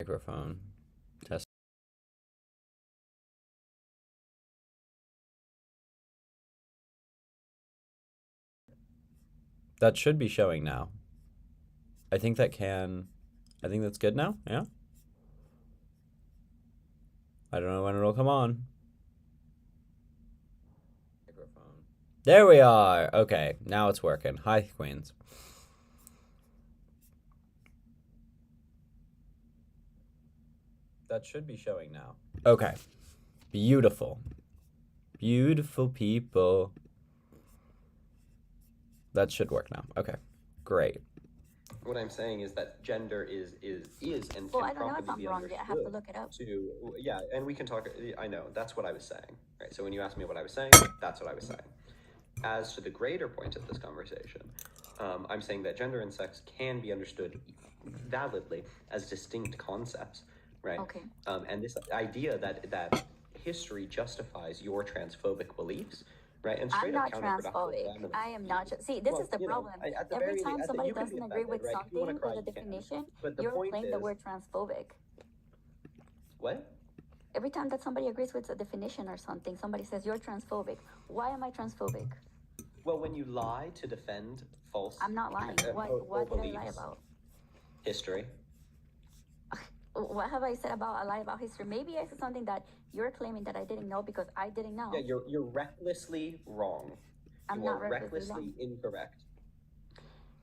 Microphone. Test. That should be showing now. I think that's good now. Yeah. I don't know when it'll come on. Microphone. There we are. Okay, now it's working. Hi, Queens. That should be showing now. Okay. Beautiful. Beautiful people. That should work now. Okay. Great. What I'm saying is that gender is and Well, can I don't know if properly I'm be wrong yet. I have to understood look it up. yeah, and we can talk. I know that's what I was saying, right? So when you asked me what I was saying, that's what I was saying. As to the greater point of this conversation, I'm saying that gender and sex can be understood validly as distinct concepts, right? Okay. And this idea that history justifies your transphobic beliefs, right? And I'm straight up not transphobic. counterproductive. I am not. See, this is the problem. Every time somebody you can be doesn't agree offended, with right? If you want to something cry, with a you can. definition, But the you're point claiming is, the word transphobic. What? Every time that somebody agrees with a definition or something, somebody says you're transphobic. Why am I transphobic? Well, when you lie to defend false, I'm not lying. What did I lie about? History. What have I said about a lie about history? Maybe I said something that you're claiming that I didn't know because I didn't know. Yeah, you're recklessly wrong. I'm not recklessly wrong. Incorrect.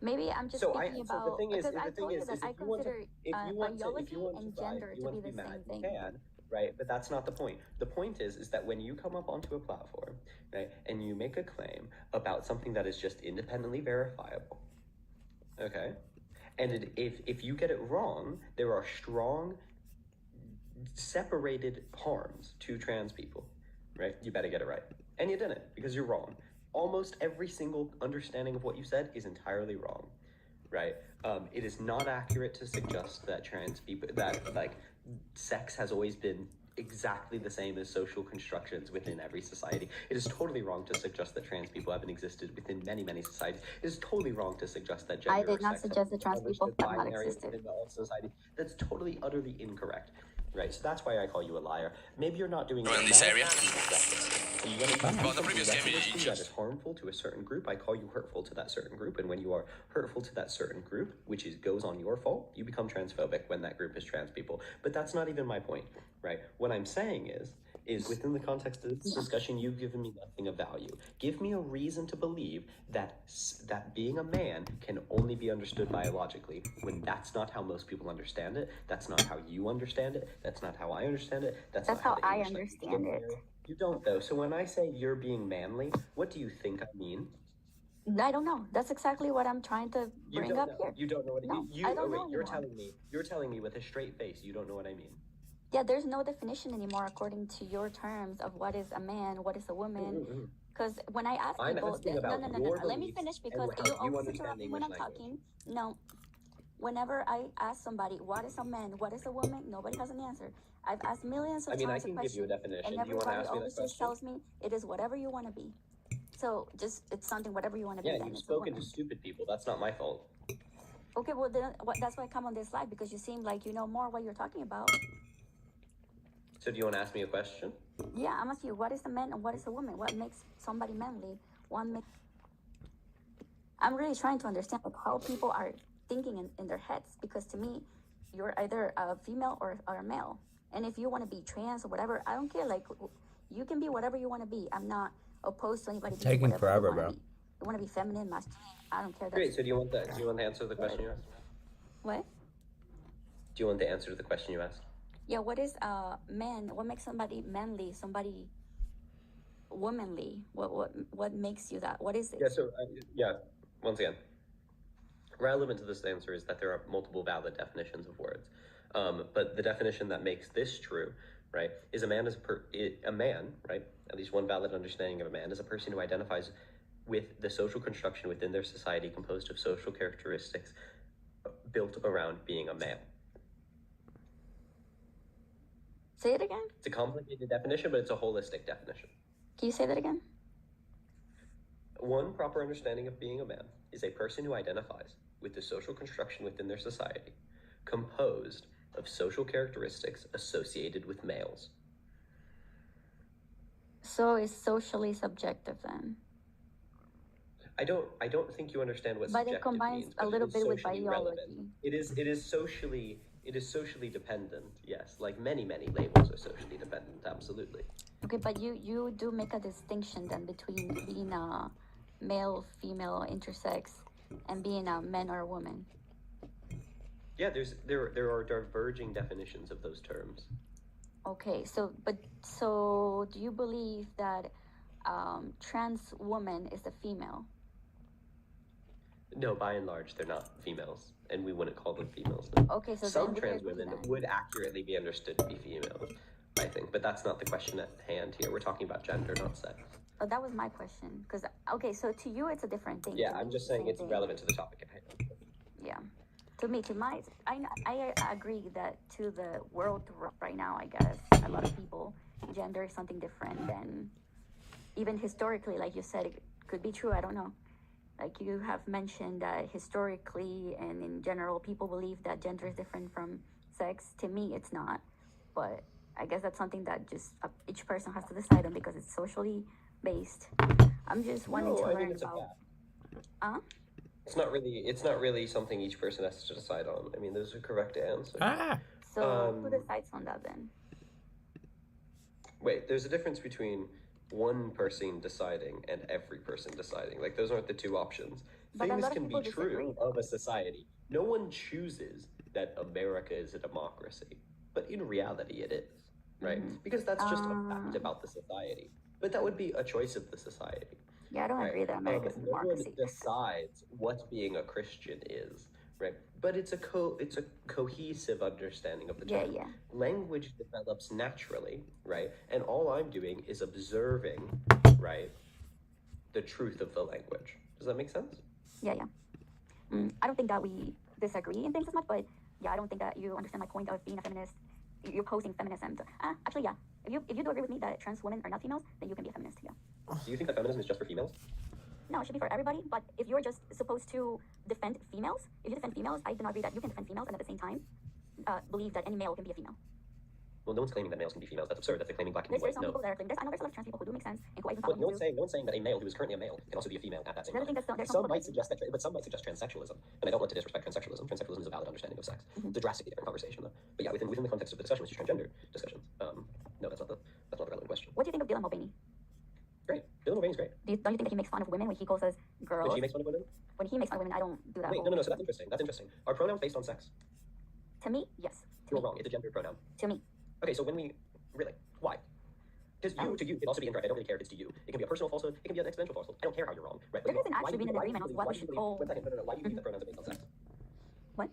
Maybe I'm just speaking about, the thing is, because I told you that I consider biology and gender to be the same thing. You can, right? But that's not the point. The point is that when you come up onto a platform, right, and you make a claim about something that is just independently verifiable, okay, and if you get it wrong, there are strong separated harms to trans people, right? You better get it right. And you didn't, because you're wrong. Almost every single understanding of what you said is entirely wrong, right? It is not accurate to suggest that trans people, that like sex has always been exactly the same as social constructions within every society. It is totally wrong to suggest that trans people haven't existed within many, many societies. It is totally wrong to suggest that gender I did not suggest that trans people have not existed. Within all society. That's totally, utterly incorrect. Right, so that's why I call you a liar. Maybe you're not doing it in this area. Well, the previous game that is harmful to a certain group, I call you hurtful to that certain group, and when you are hurtful to that certain group, which goes on your fault, you become transphobic when that group is trans people. But that's not even my point, right? What I'm saying is within the context of this discussion, you've given me nothing of value. Give me a reason to believe that being a man can only be understood biologically, when that's not how most people understand it. That's not how you understand it. That's not how I understand it. That's not how I understand it. You don't, though. So when I say you're being manly, what do you think I mean? I don't know. That's exactly what I'm trying to bring up here. You don't know what I don't know. You're telling me with a straight face you don't know what I mean. Yeah, there's no definition anymore according to your terms of what is a man, what is a woman. Because when I ask people, no. Let me finish, because you always interrupt me when I'm talking. No. Whenever I ask somebody, what is a man, what is a woman, nobody has an answer. I've asked millions of times a question, give you a definition. and everybody always just tells me it is whatever you want to be. So just, it's something, whatever you want to be. Yeah, you've spoken to stupid people. That's not my fault. Okay, well then, that's why I come on this live, because you seem like you know more what you're talking about. So do you want to ask me a question? Yeah, I'm asking you, what is a man and what is a woman? What makes somebody manly? I'm really trying to understand how people are thinking in their heads, because to me, you're either a female or a male. And if you want to be trans or whatever, I don't care. Like, you can be whatever you want to be. I'm not opposed to anybody being taking whatever forever, you want bro. to be. You want to be feminine, masculine, I don't care. Great. So do you want to answer the question you asked? What? Do you want the answer to the question you asked? Yeah, what is man? What makes somebody manly, somebody womanly? What makes you that? What is it? Yeah, so once again, relevant to this answer is that there are multiple valid definitions of words. But the definition that makes this true, right, is a man right? At least one valid understanding of a man is a person who identifies with the social construction within their society composed of social characteristics built around being a male. Say it again. It's a complicated definition, but it's a holistic definition. Can you say that again? One proper understanding of being a man is a person who identifies with the social construction within their society composed of social characteristics associated with males. So it's socially subjective then. I don't think you understand what but subjective it combines means, a little bit with socially biology. relevant. It is socially dependent. Yes, like many labels are socially dependent. Absolutely. Okay, but you do make a distinction then between being a male, female, intersex, and being a man or a woman. Yeah, there are diverging definitions of those terms. Okay, so do you believe that trans woman is a female? No, by and large, they're not females, and we wouldn't call them females. No. Okay, so some trans women would accurately be understood to be females, I think, but that's not the question at hand here. We're talking about gender, not sex. Oh, that was my question. Because okay, so to you, it's a different thing. Yeah, I'm just saying it's relevant to the topic at hand. Yeah. I agree that to the world right now, I guess, a lot of people, gender is something different than, even historically, like you said, it could be true, I don't know. Like you have mentioned that historically and in general, people believe that gender is different from sex. To me, it's not. But I guess that's something that just each person has to decide on because it's socially based. I'm just wanting to learn about. It's not really something each person has to decide on. I mean, there's a correct answer. So who decides on that then? Wait, there's a difference between one person deciding and every person deciding. Like, those aren't the two options. But things can be true of a society. No one chooses that America is a democracy, but in reality it is, right? Because that's just a fact about the society. But that would be a choice of the society. Yeah, I don't agree that America is a democracy. No one decides what being a Christian is, right? But it's a cohesive understanding of the term. Yeah. Language develops naturally, right? And all I'm doing is observing, right, the truth of the language. Does that make sense? Yeah. I don't think that we disagree in things as much, but yeah, I don't think that you understand my point of being a feminist. You're opposing feminism. Actually, yeah. If you do agree with me that trans women are not females, then you can be a feminist, yeah. Do you think that feminism is just for females? No, it should be for everybody. But if you're just supposed to defend females, if you defend females, I do not agree that you can defend females and at the same time believe that any male can be a female. Well, no one's claiming that males can be females. That's absurd. That's like claiming black can be white. There's some people that are claiming. I know there's a lot of trans people who do make sense and who I even follow. No one's saying that a male who is currently a male can also be a female at that same time. Some might suggest transsexualism, and I don't want to disrespect transsexualism. Transsexualism is a valid understanding of sex. It's a drastically different conversation, though. But yeah, within the context of the discussion, which is transgender discussions, no, that's not the relevant question. What do you think of Dylan Mulvaney? Great. Dylan Mulvaney's great. Don't you think that he makes fun of women when he calls us girls? When she makes fun of women? When he makes fun of women, I don't do that. Wait, no. So that's interesting. Are pronouns based on sex? To me, yes. You're wrong. It's a gender pronoun. To me. Okay, so when we really, why? Because to you, it also be incorrect. I don't really care if it's to you. It can be a personal falsehood. It can be an exponential falsehood. I don't care how you're wrong, right? There hasn't actually been an agreement on what we should call. 1 second. No. Why do you believe that pronouns are based on sex? What?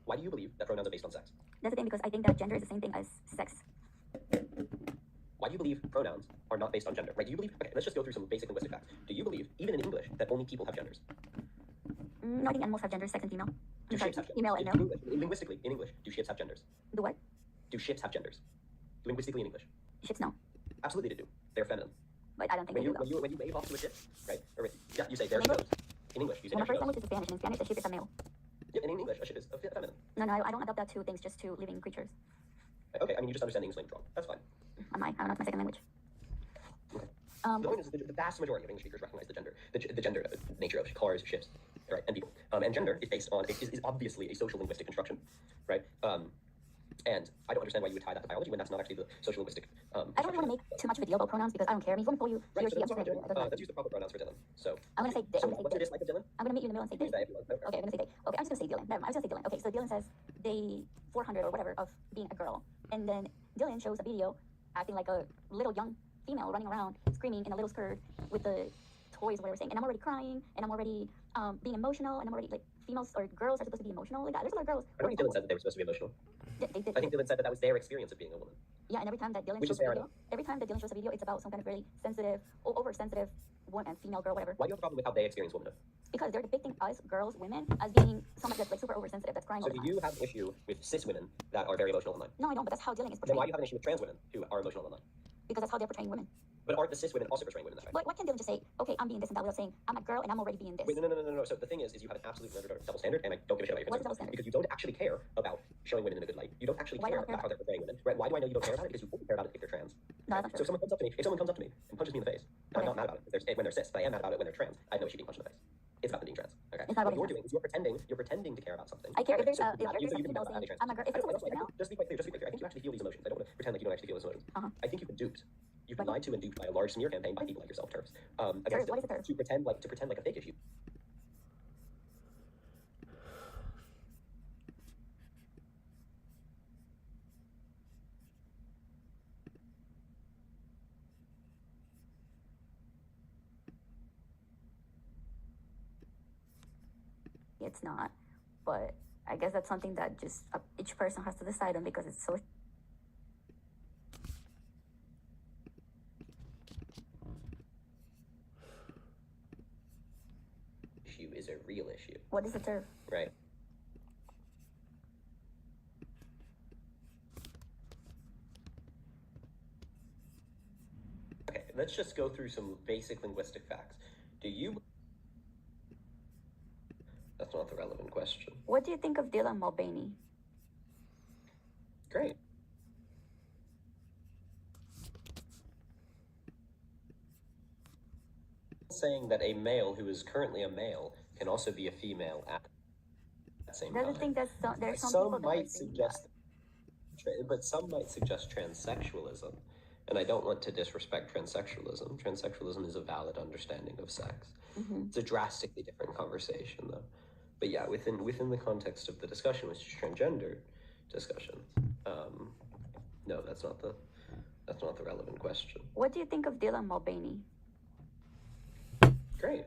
Why do you believe that pronouns are based on sex? That's the thing, because I think that gender is the same thing as sex. Why do you believe pronouns are not based on gender? Right? Do you believe? Okay, let's just go through some basic linguistic facts. Do you believe, even in English, that only people have genders? No, I think animals have genders, sex and female. Do ships have genders? Female and male. Linguistically, in English, do ships have genders? Do what? Do ships have genders? Linguistically in English. Ships, no. Absolutely they do. They're feminine. But I don't think when you wave off to a ship, right? Or you say there she goes. In English, you say there she goes. My first language is Spanish. In Spanish, a ship is a male. Yeah, and in English, a ship is feminine. No, I don't adopt that to things, just to living creatures. Okay, I mean, you just understand English language wrong. That's fine. I don't know, it's my second language. Okay. The point is, the vast majority of English speakers recognize the gender nature of cars, ships, right, and people. And gender is based on is obviously a social linguistic construction, right? And I don't understand why you would tie that to biology when that's not actually the social linguistic. I don't really want to make too much of a deal about pronouns because I don't care. I mean, if you want to call you he or she, I'm just going to do it. Let's use the proper pronouns for Dylan. So I'm going to say they. So what's your dislike of Dylan? I'm going to meet you in the middle and say they. Okay, I'm going to say they. Okay, I'm just going to say Dylan. I was going to say Dylan. Okay, so Dylan says day 400 or whatever of being a girl, and then Dylan shows a video acting like a little young female running around screaming in a little skirt with the toys, whatever, saying, and I'm already crying, and I'm already being emotional, and I'm already, like, females or girls are supposed to be emotional. Like, there's a lot of girls. I don't think Dylan said that they were supposed to be emotional. Yeah, they did. I think Dylan said that was their experience of being a woman. Yeah, and every time that Dylan shows a video, it's about some kind of really sensitive or oversensitive woman, female girl, whatever. Why do you have a problem with how they experience womanhood? Because they're depicting us, girls, women, as being someone that's like super oversensitive, that's crying all the time. So do you have an issue with cis women that are very emotional online? No, I don't, but that's how Dylan is portraying. Then why do you have an issue with trans women who are emotional online? Because that's how they're portraying women. But aren't the cis women also portraying women that way? Why can't they just say, okay, I'm being this and that without saying, I'm a girl and I'm already being this? Wait, no. So the thing is you have an absolute double standard, and I don't give a shit about your What's double standard? because you don't actually care about showing women in a good light. You don't actually care about how they're portraying women. Right? Why do I know you don't care about it? Because you only care about it if they're trans. No, So if someone comes up to me and punches me in the face, I'm not mad about it when they're cis, but I am mad about it when they're trans. I have no issue being punched in the face. It's about them being trans. Okay. It's not what about you're doing is you're pretending to care about something. I care if there's so a female saying, I'm a girl. If it's a female. Just be quite clear. I think you actually feel these emotions. I don't want to pretend like you don't actually feel those emotions. I think you've been duped. You've been lied to and duped by a large smear campaign by people like yourself, TERFs. Against what is a TERF? to pretend like a fake issue. It's not, but I guess that's something that just each person has to decide on because it's so. Issue is a real issue. What is a TERF? Right. Okay, let's just go through some basic linguistic facts. Do you? That's not the relevant question. What do you think of Dylan Mulvaney? Great. Saying that a male who is currently a male can also be a female at the same time. Doesn't think that's there's some Some people that might suggest, but some might suggest transsexualism, and I don't want to disrespect transsexualism. Transsexualism is a valid understanding of sex. It's a drastically different conversation, though. But yeah, within the context of the discussion, which is transgender discussion, no, that's not the relevant question. What do you think of Dylan Mulvaney? Great.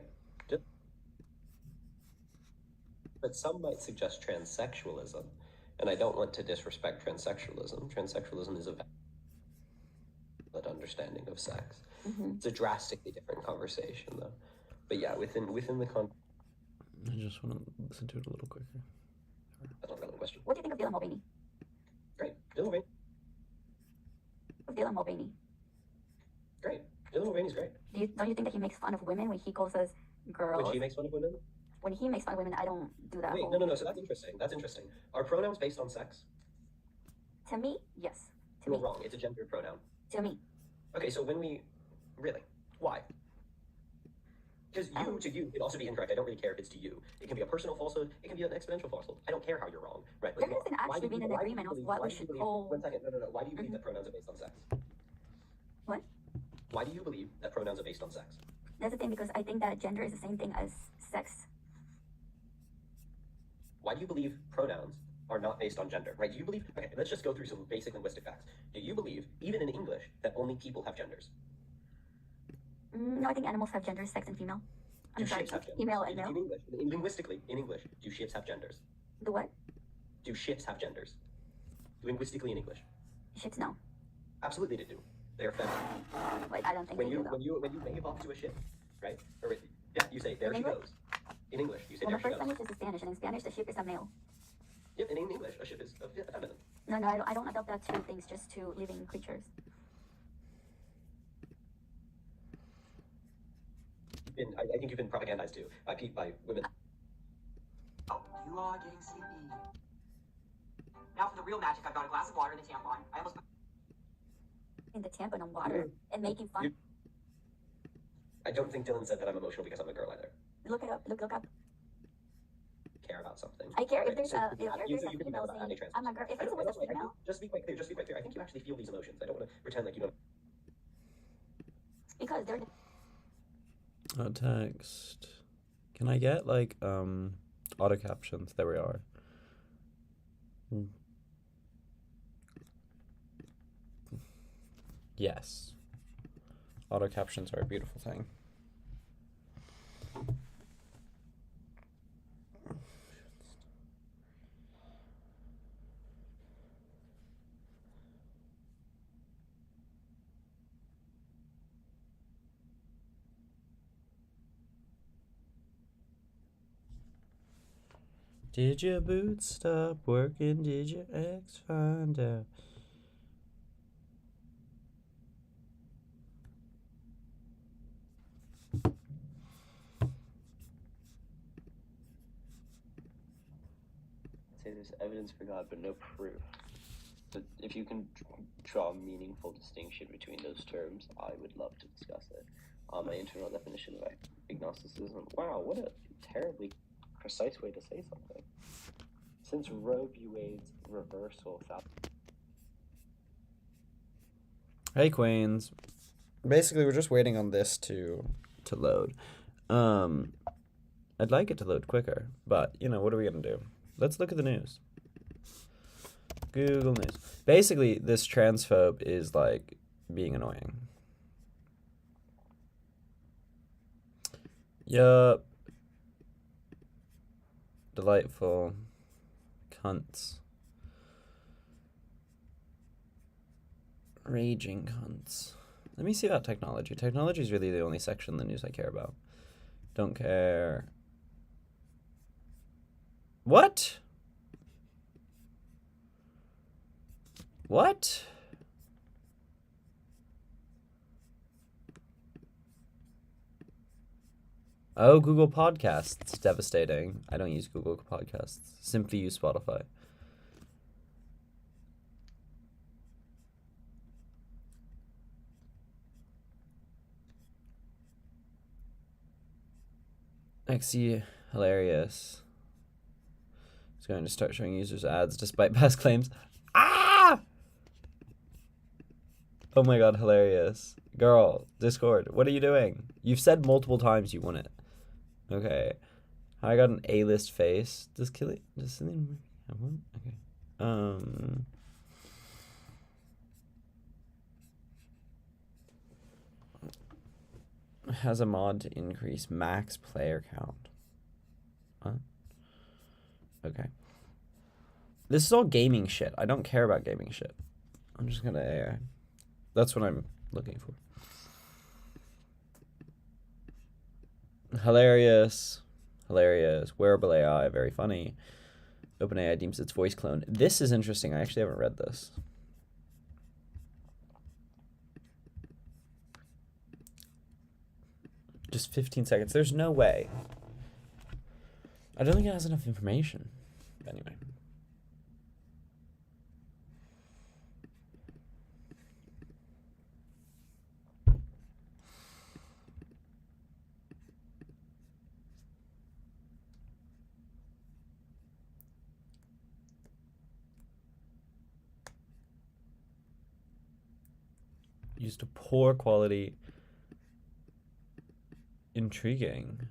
But some might suggest transsexualism, and I don't want to disrespect transsexualism. Transsexualism is a valid understanding of sex. It's a drastically different conversation, though. But yeah, within the I just want to listen to it a little quicker. That's not a relevant question. What do you think of Dylan Mulvaney? Great. Dylan Mulvaney. Dylan Mulvaney. Great. Dylan Mulvaney's great. Don't you think that he makes fun of women when he calls us girls? When he makes fun of women? When he makes fun of women, I don't do that. Wait, no. So that's interesting. Are pronouns based on sex? To me, yes. To You're me. wrong. It's a gendered pronoun. To me. Okay, so when we... Really? Why? Because to you, it'd also be incorrect. I don't really care if it's to you. It can be a personal falsehood. It can be an exponential falsehood. I don't care how you're wrong, right? There hasn't actually been an agreement of what we should call... 1 second. No. Why do you believe that pronouns are based on sex? What? Why do you believe that pronouns are based on sex? That's the thing, because I think that gender is the same thing as sex. Why do you believe pronouns are not based on gender, right? Do you believe... Okay, let's just go through some basic linguistic facts. Do you believe, even in English, that only people have genders? No, I think animals have genders, sex and female. Do ships have genders? Female and male. In English, linguistically, in English, do ships have genders? The what? Do ships have genders? Linguistically in English. Ships, no. Absolutely they do. They are feminine. Wait, I don't think When they you do, though. when you wave off to a ship, right? Or yeah, you say there she goes. In English, you say Well, there the she first goes. language is Spanish, and in Spanish, the ship is a male. Yep, and in English, a ship is feminine. No, I don't adopt that to things, just to living creatures. I think you've been propagandized too by women. Oh, you are getting sleepy. Now for the real magic, I've got a glass of water and a tampon. I almost... In the tampon and water and making fun. I don't think Dylan said that I'm emotional because I'm a girl either. Look it up. Look up. Care about something. I care if there's So a you can female be mad about saying, anti-trans. I'm a girl. If it's a female, Just be quite clear. I think you actually feel these emotions. I don't want to pretend like you don't. because they're Text. Can I get like auto captions? There we are. Yes. Auto captions are a beautiful thing. Did your boots stop working? Did your ex find out? There's evidence for God, but no proof. But if you can draw a meaningful distinction between those terms, I would love to discuss it. My internal definition of agnosticism. Wow, what a terribly precise way to say something. Since Roe v. Wade's reversal found... Hey, Queens. Basically, we're just waiting on this to load. I'd like it to load quicker, but, you know, what are we going to do? Let's look at the news. Google News. Basically, this transphobe is, like, being annoying. Yup. Delightful. Cunts. Raging cunts. Let me see about technology. Technology is really the only section of the news I care about. Don't care. What? What? Oh, Google Podcasts. Devastating. I don't use Google Podcasts. Simply use Spotify. XC hilarious. It's going to start showing users ads despite past claims. Ah! Oh my god, hilarious. Girl, Discord, what are you doing? You've said multiple times you want it. Okay. I got an A-list face. Does something have one? Okay. Has a mod to increase max player count. Huh? Okay. This is all gaming shit. I don't care about gaming shit. I'm just gonna AI. That's what I'm looking for. Hilarious. Hilarious. Wearable AI, very funny. OpenAI deems its voice clone. This is interesting. I actually haven't read this. Just 15 seconds. There's no way. I don't think it has enough information. Anyway. Used a poor quality. Intriguing.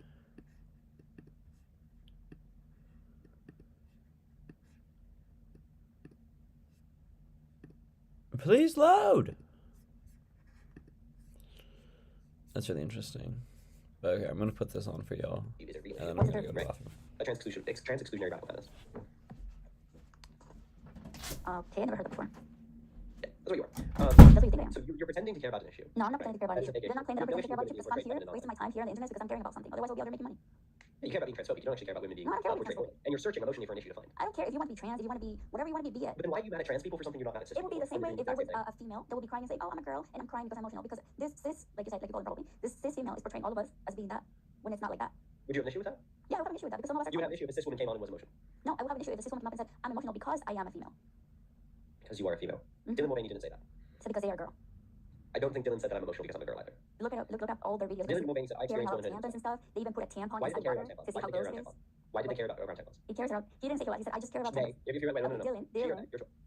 Please load. That's really interesting. Okay, I'm gonna put this on for y'all. And then I'm gonna go to the bathroom. A trans-exclusionary radical feminist. Okay, I never heard that before. Yeah, that's what you are. That's what you think I am. So you're pretending to care about an issue. No, I'm not pretending to care about an issue. That's a big They're not claiming that I'm issue. pretending to care about an issue because I'm here You're wasting my time here on the internet because I'm caring about something. Otherwise, I'll be out there making money. Yeah, you care about being transphobic. You don't actually care about women being No, I don't care about portrayed transphobic. women. And you're searching emotionally for an issue to find. I don't care if you want to be trans, if you want to be whatever you want to be it. But then why are you mad at trans people for something you're not mad at cis It would be people the same for? way if there was a female that would be crying and say, oh, I'm a girl and I'm crying because I'm emotional. Because this cis, like you said, like you called it probably, this cis female is portraying all of us as being that when it's not like that. Would you have an issue with that? Yeah, I would have an issue with that because some of us You would have an issue if a cis woman came on and was emotional. No, I would have an issue if a cis woman came up and said, I'm emotional because I am a female. Because you are a female. Mm-hmm. Dylan Mulvaney didn't say that. So because they are a girl. I don't think Dylan said that I'm emotional because I'm a girl either. Look up all their videos. Dylan Mulvaney said I Caring experienced about tampons and stuff. They even put a tampon Why did they inside care water about to see tampons? how gross it is. Why did they care about tampons? He cares about. He didn't say about. He said I just care about Nay, tampons. if you're right, no.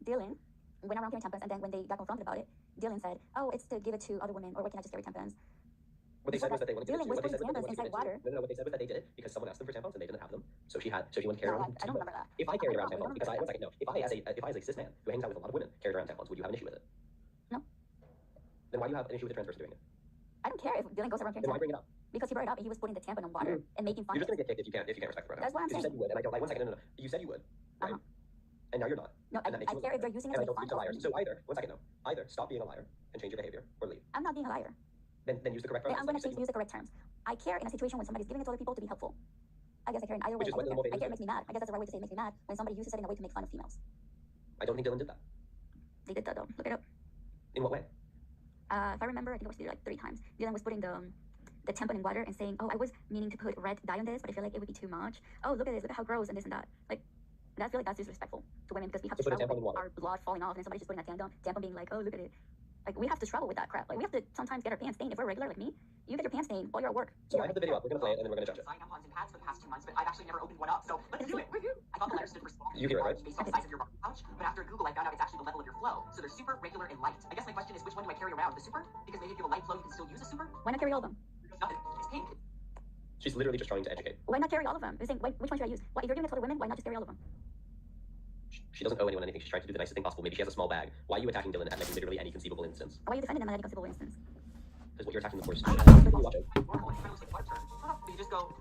Dylan went around carrying tampons, and then when they got confronted about it, Dylan said, "Oh, it's to give it to other women, or why can't I just carry tampons?" What they said was that they wanted to Dylan was putting tampons inside water. No, what they said was that they did it because someone asked them for tampons and they didn't have them. So she wanted to carry around. I don't remember that. If I carried around tampons, because one second, no. If I as a cis man who hangs out with a lot of women carried around tampons, would you have an issue with it? No. Then why do you have an issue with a trans person doing it? I don't care if Dylan goes around carrying Then why tampons. bring it up? Because he brought it up and he was putting the tampon in water and making fun You're of just it. gonna get kicked if you can't respect the pronoun. That's what I'm Because you said saying. you would, and I don't like. One second, no. You said you would, right? And now you're not. No, I And that makes you a care if liar. they're using it And to I make don't fun think you're of liars. women. So either, one second, no. Either stop being a liar and change your behavior, or leave. I'm not being a liar. Then use the correct pronouns. I'm going to use the correct terms. I care in a situation when somebody's giving it to other people to be helpful. I guess I care in either way. Which is what I care it makes me mad. I guess that's the right way to say it makes me mad when somebody uses it in a way to make fun of females. I don't think Dylan did that. They did that though. Look it up. In what way? If I remember, I think it was like 3 times. Dylan was putting the tampon in water and saying, "Oh, I was meaning to put red dye on this, but I feel like it would be too much. Oh, look at this. Look at how gross and this and that." Like, And I feel like that's disrespectful to women because we have So to put a struggle tampon in with water. our blood falling off and then somebody's just putting a tampon being like, oh, look at it. Like, we have to struggle with that crap. Like, we have to sometimes get our pants stained. If we're regular like me, you get your pants stained while you're at work. So I have the video up. We're gonna play it and then we're gonna judge it. Tampons and pads for the past 2 months, but I've actually never opened one up. So let's do it. Woohoo! I thought the letters stood for small. You hear it, right? Based on the size of your pouch, but after Google, I found out it's actually the level of your flow. So they're super, regular, and light. I guess my question is, which one do I carry around? The super? Because maybe if you have a light flow, you can still use a super. Why not carry all of them? Nothing. It's pink. She's literally just trying to educate. Why not carry all of them? You're saying, which one should I use? If you're giving it to other women, why not just carry all of them? She doesn't owe anyone anything. She's trying to do the nicest thing possible. Maybe she has a small bag. Why are you attacking Dylan at like literally any conceivable instance? Why are you defending them at any conceivable instance? Because what you're attacking them for is Normal. You just go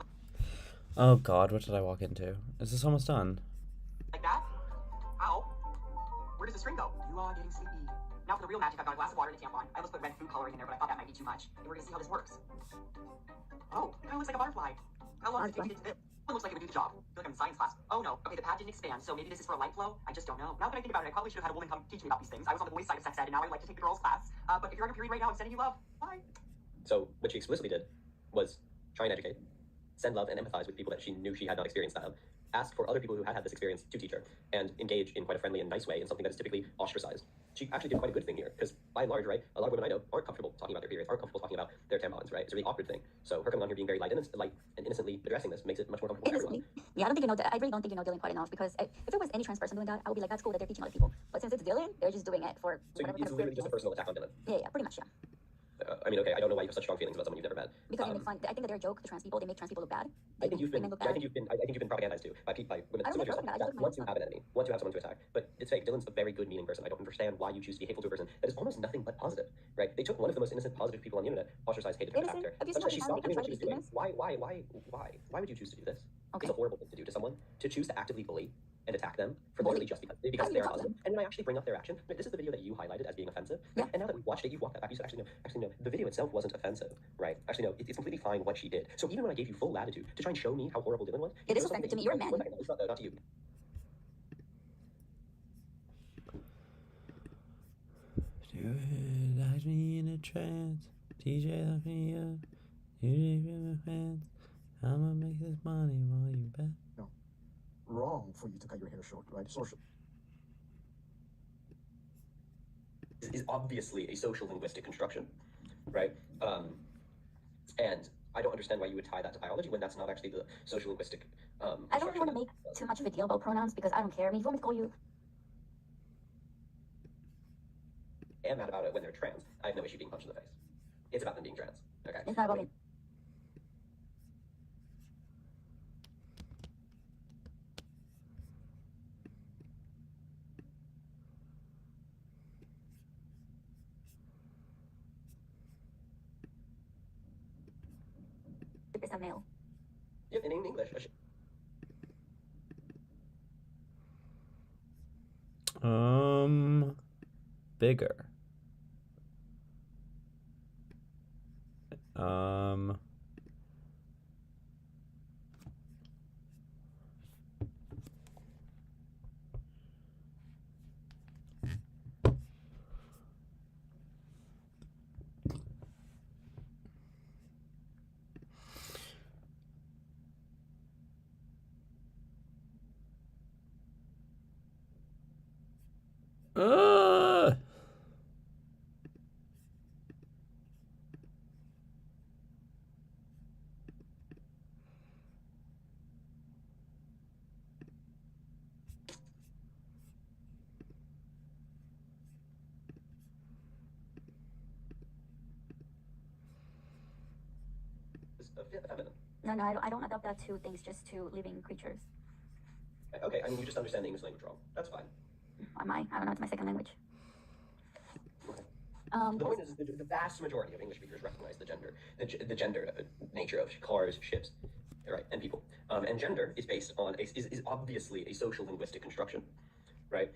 Oh God, what did I walk into? Is this almost done? like that. Ow. Where does the string go? You are getting sleepy. Now for the real magic, I've got a glass of water and a tampon. I almost put red food coloring in there, but I thought that might be too much. And we're gonna see how this works. Oh, it kind of looks like a butterfly. How long does it take to get to this? It looks like it would do the job. I feel like I'm in science class. Oh no. Okay, the pad didn't expand, so maybe this is for a light flow. I just don't know. Now that I think about it, I probably should have had a woman come teach me about these things. I was on the boys' side of sex ed, and now I like to take the girls' class. But if you're on your period right now, I'm sending you love. Bye. So what she explicitly did was try and educate, send love and empathize with people that she knew she had not experienced that, ask for other people who had this experience to teach her, and engage in quite a friendly and nice way in something that is typically ostracized. She actually did quite a good thing here, because by and large, right, a lot of women I know aren't comfortable talking about their periods, aren't comfortable talking about their tampons, right? It's a really awkward thing. So her coming on here being very light and innocently addressing this makes it much more comfortable for everyone. Innocently. Yeah, I really don't think you know Dylan quite enough because if it was any trans person doing that, I would be like, that's cool that they're teaching other people. But since it's Dylan, they're just doing it for So whatever it's kind of literally just a personal attack on Dylan. Yeah, pretty much, yeah. I mean, okay, I don't know why you have such strong feelings about someone you've never met. Because they make fun. I think that they're a joke to trans people. They make trans people look bad. I think you've been look bad. I think you've been propagandized too by women I don't similar to look yourself bad, I that look want to myself. have an enemy, want to have someone to attack. But it's fake. Dylan's a very good, meaning person. I don't understand why you choose to be hateful to a person that is almost nothing but positive, right? They took one of the most innocent, positive people on the internet, ostracized, hated her, attacked her. Have you That's why seen she how stopped they doing what she was try to doing. be Why would you choose to do this? Okay. It's a horrible thing to do to someone, to choose to actively bully and attack them for Bully? literally just because How they're you positive. And when I actually bring up their action, this is the video that you highlighted as being offensive. Yeah. And now that we've watched it, you've walked that back. You said, actually no, the video itself wasn't offensive, right? Actually no, it's completely fine what she did. So even when I gave you full latitude to try and show me how horrible Dylan was, It is offensive to me. You're a man. It's not to you. Dude, lies me in a trance. TJ left me up. You leave my fans. I'ma make this money while you bet. Wrong for you to cut your hair short, right? Social. Is obviously a social linguistic construction, right? And I don't understand why you would tie that to biology when that's not actually the social linguistic. I don't really want to make too much of a deal about pronouns because I don't care. I mean, if you want me to call you, I am mad about it when they're trans. I have no issue being punched in the face. It's about them being trans. Okay. it's not about me. It's a male. Yeah, in English. Bigger. Feminine. No, I don't adopt that to things just to living creatures. Okay, I mean, you just understand the English language wrong. That's fine. I don't know, it's my second language. The point is, the vast majority of English speakers recognize the gender nature of cars, ships, right, and people. And gender is based on is obviously a social linguistic construction, right?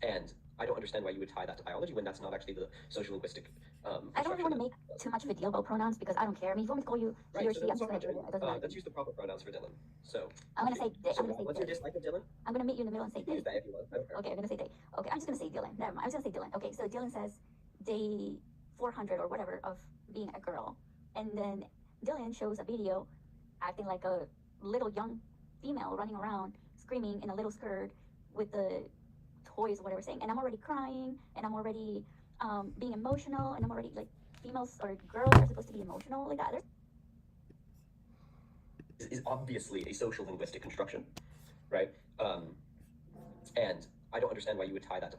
And I don't understand why you would tie that to biology when that's not actually the social linguistic. I don't really want to make too much of a deal about pronouns because I don't care. I mean, if you want me to call you he or she, I'm just going to do it. It doesn't matter. Let's use the proper pronouns for Dylan. So I'm going to say what's your dislike of Dylan? I'm going to meet you in the middle and say You can use that if you want. I don't care. Okay, I'm going to say day. Okay, I'm just going to say Dylan. Never mind. I'm just going to say Dylan. Okay, so Dylan says day 400 or whatever of being a girl. And then Dylan shows a video acting like a little young female running around screaming in a little skirt with the toys, whatever, saying, and I'm already crying, and I'm already being emotional, and I'm already like females or girls are supposed to be emotional like that. Is obviously a social linguistic construction, right? And I don't understand why you would tie that to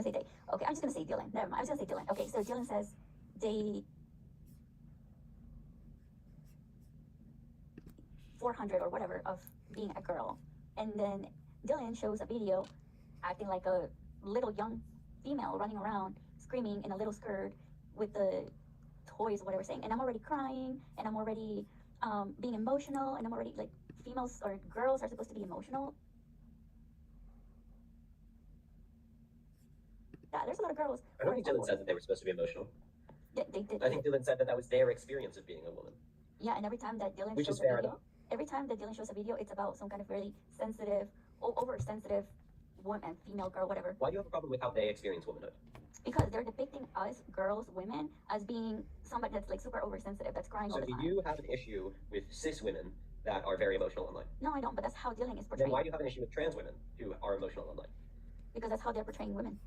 Say they. Okay, I'm just gonna say Dylan. Never mind. I was gonna say Dylan. Okay, so Dylan says day 400 or whatever of being a girl, and then Dylan shows a video acting like a little young female running around screaming in a little skirt with the toys, whatever, saying, and I'm already crying, and I'm already being emotional, and I'm already like females or girls are supposed to be emotional. Yeah, there's a lot of girls. I don't think Dylan said that they were supposed to be emotional. Yeah, they did. I think Dylan said that that was their experience of being a woman. Yeah, and every time that Dylan Which shows is a fair video, enough. every time that Dylan shows a video, it's about some kind of really sensitive, oversensitive woman, female, girl, whatever. Why do you have a problem with how they experience womanhood? Because they're depicting us, girls, women, as being somebody that's like super oversensitive, that's crying all So the time. do you have an issue with cis women that are very emotional online? No, I don't, but that's how Dylan is Then portraying. why do you have an issue with trans women who are emotional online? Because that's how they're portraying women.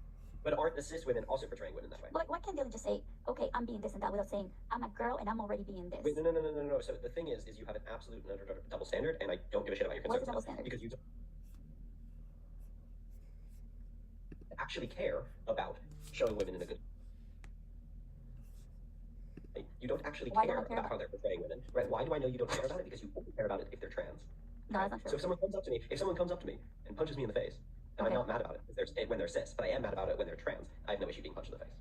But aren't the cis women also portraying women that way? But why can't Dylan just say, okay, I'm being this and that, without saying, I'm a girl and I'm already being this? Wait, no. So the thing is you have an absolute and utter double standard, and I don't give a shit about your What's concerns the double about it, standard? because you don't actually care about showing women in a good. You don't actually Why don't care I care about how they're portraying women, right? Why do I know you don't care about it? Because you only care about it if they're trans. No, that's not true. So if someone comes up to me and punches me in the face, and Okay. I'm not mad about it when they're cis, but I am mad about it when they're trans. I have no issue being punched in the face.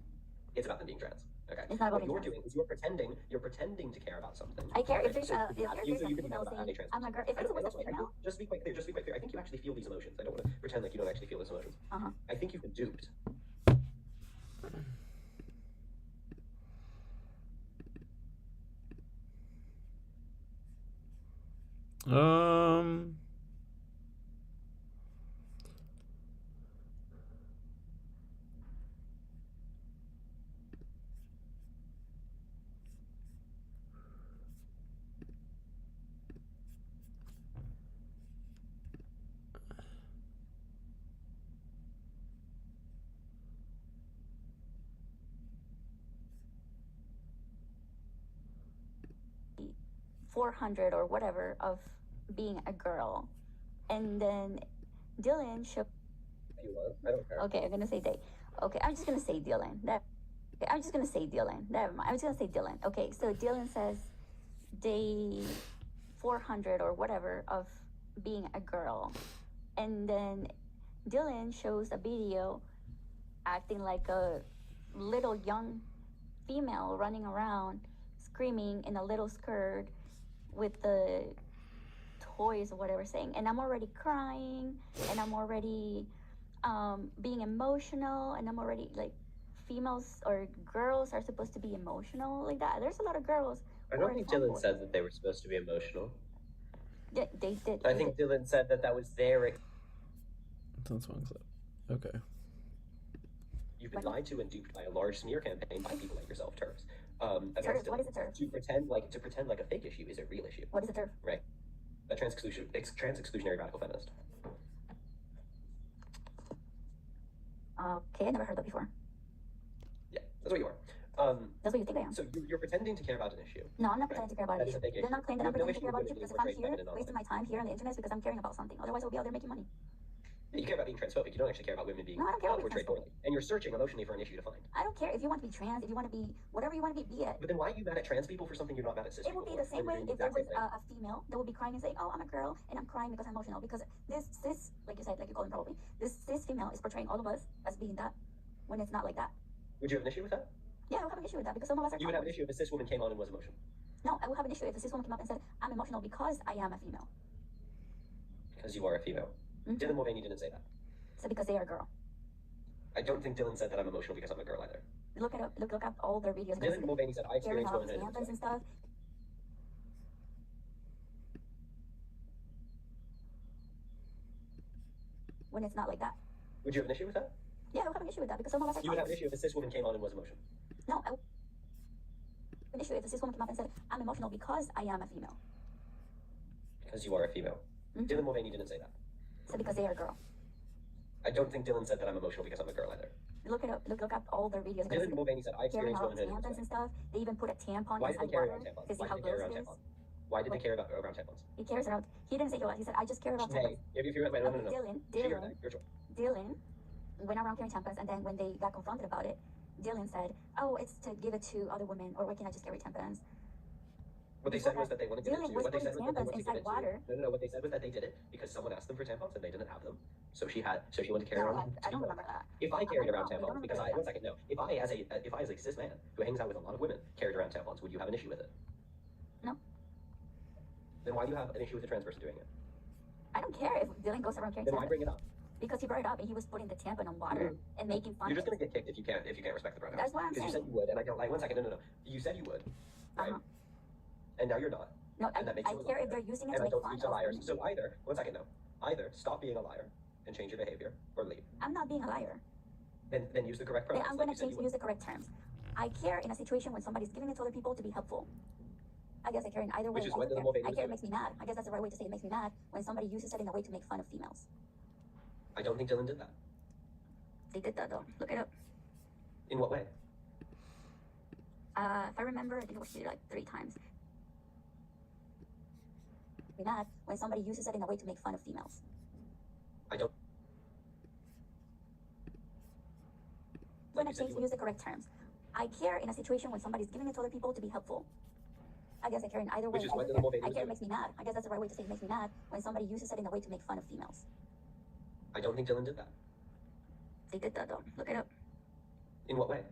It's about them being trans. Okay. It's not about What you're being doing is you're pretending to care about something. I care if right? there's So a, if you there's a can be mad female about any saying, trans. I'm a girl. If it was a female, Just to be quite clear. I think you actually feel these emotions. I don't want to pretend like you don't actually feel those emotions. Uh-huh. I think you've been duped. Um. $400 or whatever of being a girl, and then Dylan showed. If you want, I don't care. Okay, I'm gonna say they. Okay, I'm just gonna say Dylan. Okay, I'm just gonna say Dylan. Never mind. I was gonna say Dylan. Okay, so Dylan says day 400 or whatever of being a girl, and then Dylan shows a video acting like a little young female running around screaming in a little skirt with the toys or whatever, saying, and I'm already crying, and I'm already being emotional, and I'm already like females or girls are supposed to be emotional like that. There's a lot of girls. I don't think Dylan said that they were supposed to be emotional. Yeah, they did. I think Dylan said that that was their. That's one clip. Okay. You've been lied to and duped by a large smear campaign by people like yourself, TERFs. TERF? What is a TERF? To pretend like a fake issue is a real issue. What is a TERF? Right. A trans exclusionary radical feminist. Okay, I never heard that before. Yeah, that's what you are. That's what you think I am. So you're pretending to care about an issue. No, I'm not pretending to care about That it. is a fake They're not issue. claiming that I'm You have no pretending to care about it issue with because if women I'm being here portrayed feminine wasting my time here on the internet it's because I'm caring about something. Otherwise, I'll be out there making money. Yeah, you care about being transphobic. You don't actually care about women being No, I don't care about being portrayed poorly. And you're searching emotionally for an issue to find. I don't care if you want to be trans, if you want to be whatever you want to be it. But then why are you mad at trans people for something you're not mad at cis It people would be for? the same way When you're if there doing was the exact same thing. a female that would be crying and saying, oh, I'm a girl and I'm crying because I'm emotional. Because this cis, like you said, like you call him probably, this cis female is portraying all of us as being that when it's not like that. Would you have an issue with that? Yeah, I would have an issue with that because some of us are. You would have an issue if a cis woman came on and was emotional. No, I would have an issue if a cis woman came up and said, I'm emotional because I am a female. Because you are a female. Mm-hmm. Dylan Mulvaney didn't say that. So because they are a girl. I don't think Dylan said that I'm emotional because I'm a girl either. Look up all their videos. Dylan Mulvaney said I Carrying experience out womanhood. anthems and stuff. When it's not like that. Would you have an issue with that? Yeah, I would have an issue with that because some of us are. You would have an issue if a cis woman came on and was emotional. No, I would have an issue if a cis woman came up and said, I'm emotional because I am a female. because you are a female. Dylan Mulvaney didn't say that. So because they are a girl. I don't think Dylan said that I'm emotional because I'm a girl either. Look it up. Look up all their videos. Dylan Mulvaney said I experienced womanhood. Tampons and stuff. They even put a tampon Why did they inside care water around tampons? to see how gross it is. Why did they care about around tampons? He cares about. He didn't say he was. He said I just care about tampons. If you're wait, no. Dylan went around carrying tampons, and then when they got confronted about it, Dylan said, "Oh, it's to give it to other women, or why can't I just carry tampons?" What they said was that they wanted to give it to. What they said was that they wanted to give it to. No. What they said was that they did it because someone asked them for tampons and they didn't have them. So she wanted to carry around. I don't remember that. If I carried around tampons, because one second, no. If I as a cis man who hangs out with a lot of women carried around tampons, would you have an issue with it? No. Then why do you have an issue with a trans person doing it? I don't care if Dylan goes around carrying tampons. Then why bring it up? Because he brought it up and he was putting the tampon on water and making fun. You're just gonna get kicked if you can't respect the pronouns. That's what I'm saying. Because you said you would, and I don't like. 1 second, no. You said you would, right? And now you're not. No, I care if they're using it to make fun of liars. So either 1 second, no. Either stop being a liar and change your behavior, or leave. I'm not being a liar. Then use the correct pronouns. I'm gonna use the correct terms. I care in a situation when somebody's giving it to other people to be helpful. I guess I care in either way. I care it makes me mad. I guess that's the right way to say it makes me mad when somebody uses it in a way to make fun of females. I don't think Dylan did that. They did that though. Look it up. In what way? If I remember, I think it was like 3 times. Be mad when somebody uses it in a way to make fun of females. I don't. I'm gonna use the correct terms. I care in a situation when somebody's giving it to other people to be helpful. I guess I care in either way. I care it makes me mad. I guess that's the right way to say it makes me mad when somebody uses it in a way to make fun of females. I don't think Dylan did that. They did that though. Look it up. In what way?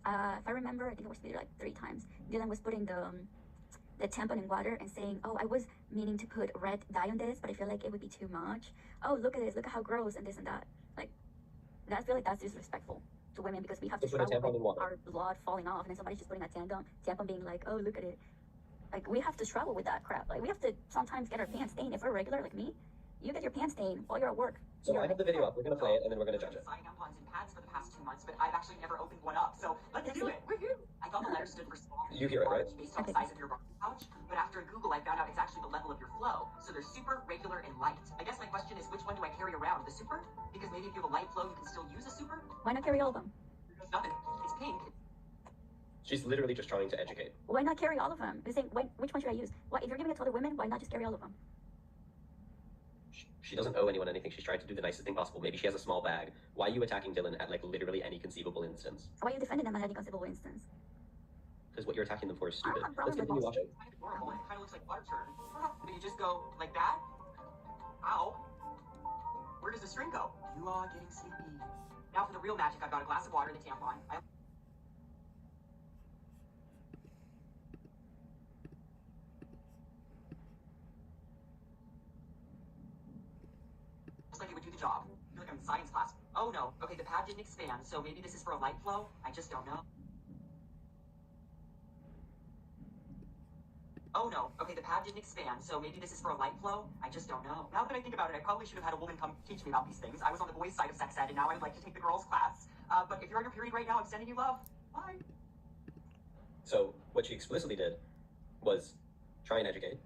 If I remember, I think it was like 3 times. Dylan was putting the tampon in water and saying, "Oh, I was meaning to put red dye on this, but I feel like it would be too much. Oh, look at this. Look at how gross and this and that." Like, I feel like that's disrespectful to women because we have to struggle with our blood falling off, and then somebody's just putting a tampon being like, "Oh, look at it." Like, we have to struggle with that crap. Like, we have to sometimes get our pants stained. If we're regular like me, you get your pants stained while you're at work. So I have the video up. We're gonna play it and then we're gonna judge it. I've been tampons and pads for the past 2 months, but I've actually never opened one up. So let's do it. Woohoo! I thought the letter stood for small. You hear it, right? Based on the size of your pouch, but after Google, I found out it's actually the level of your flow. So there's super, regular, and light. I guess my question is, which one do I carry around? The super? Because maybe if you have a light flow, you can still use a super. Why not carry all of them? Nothing. It's pink. She's literally just trying to educate. Why not carry all of them? You're saying, which one should I use? Why, if you're giving it to other women, why not just carry all of them? She doesn't owe anyone anything. She's trying to do the nicest thing possible. Maybe she has a small bag. Why are you attacking Dylan at like literally any conceivable instance? Why are you defending them at any conceivable instance? Because what you're attacking them for is stupid. Let's continue watching. It's kind of adorable. It kind of looks like butter churn. But you just go like that. Ow. Where does the string go? You are getting sleepy. Now for the real magic, I've got a glass of water and a tampon. Looks like it would do the job. I feel like I'm in science class. Oh no. Okay, the pad didn't expand, so maybe this is for a light flow? I just don't know. Oh no. Okay, the pad didn't expand, so maybe this is for a light flow? I just don't know. Now that I think about it, I probably should have had a woman come teach me about these things. I was on the boys' side of sex ed, and now I'd like to take the girls' class. But if you're on your period right now, I'm sending you love. Bye. So, what she explicitly did was try and educate,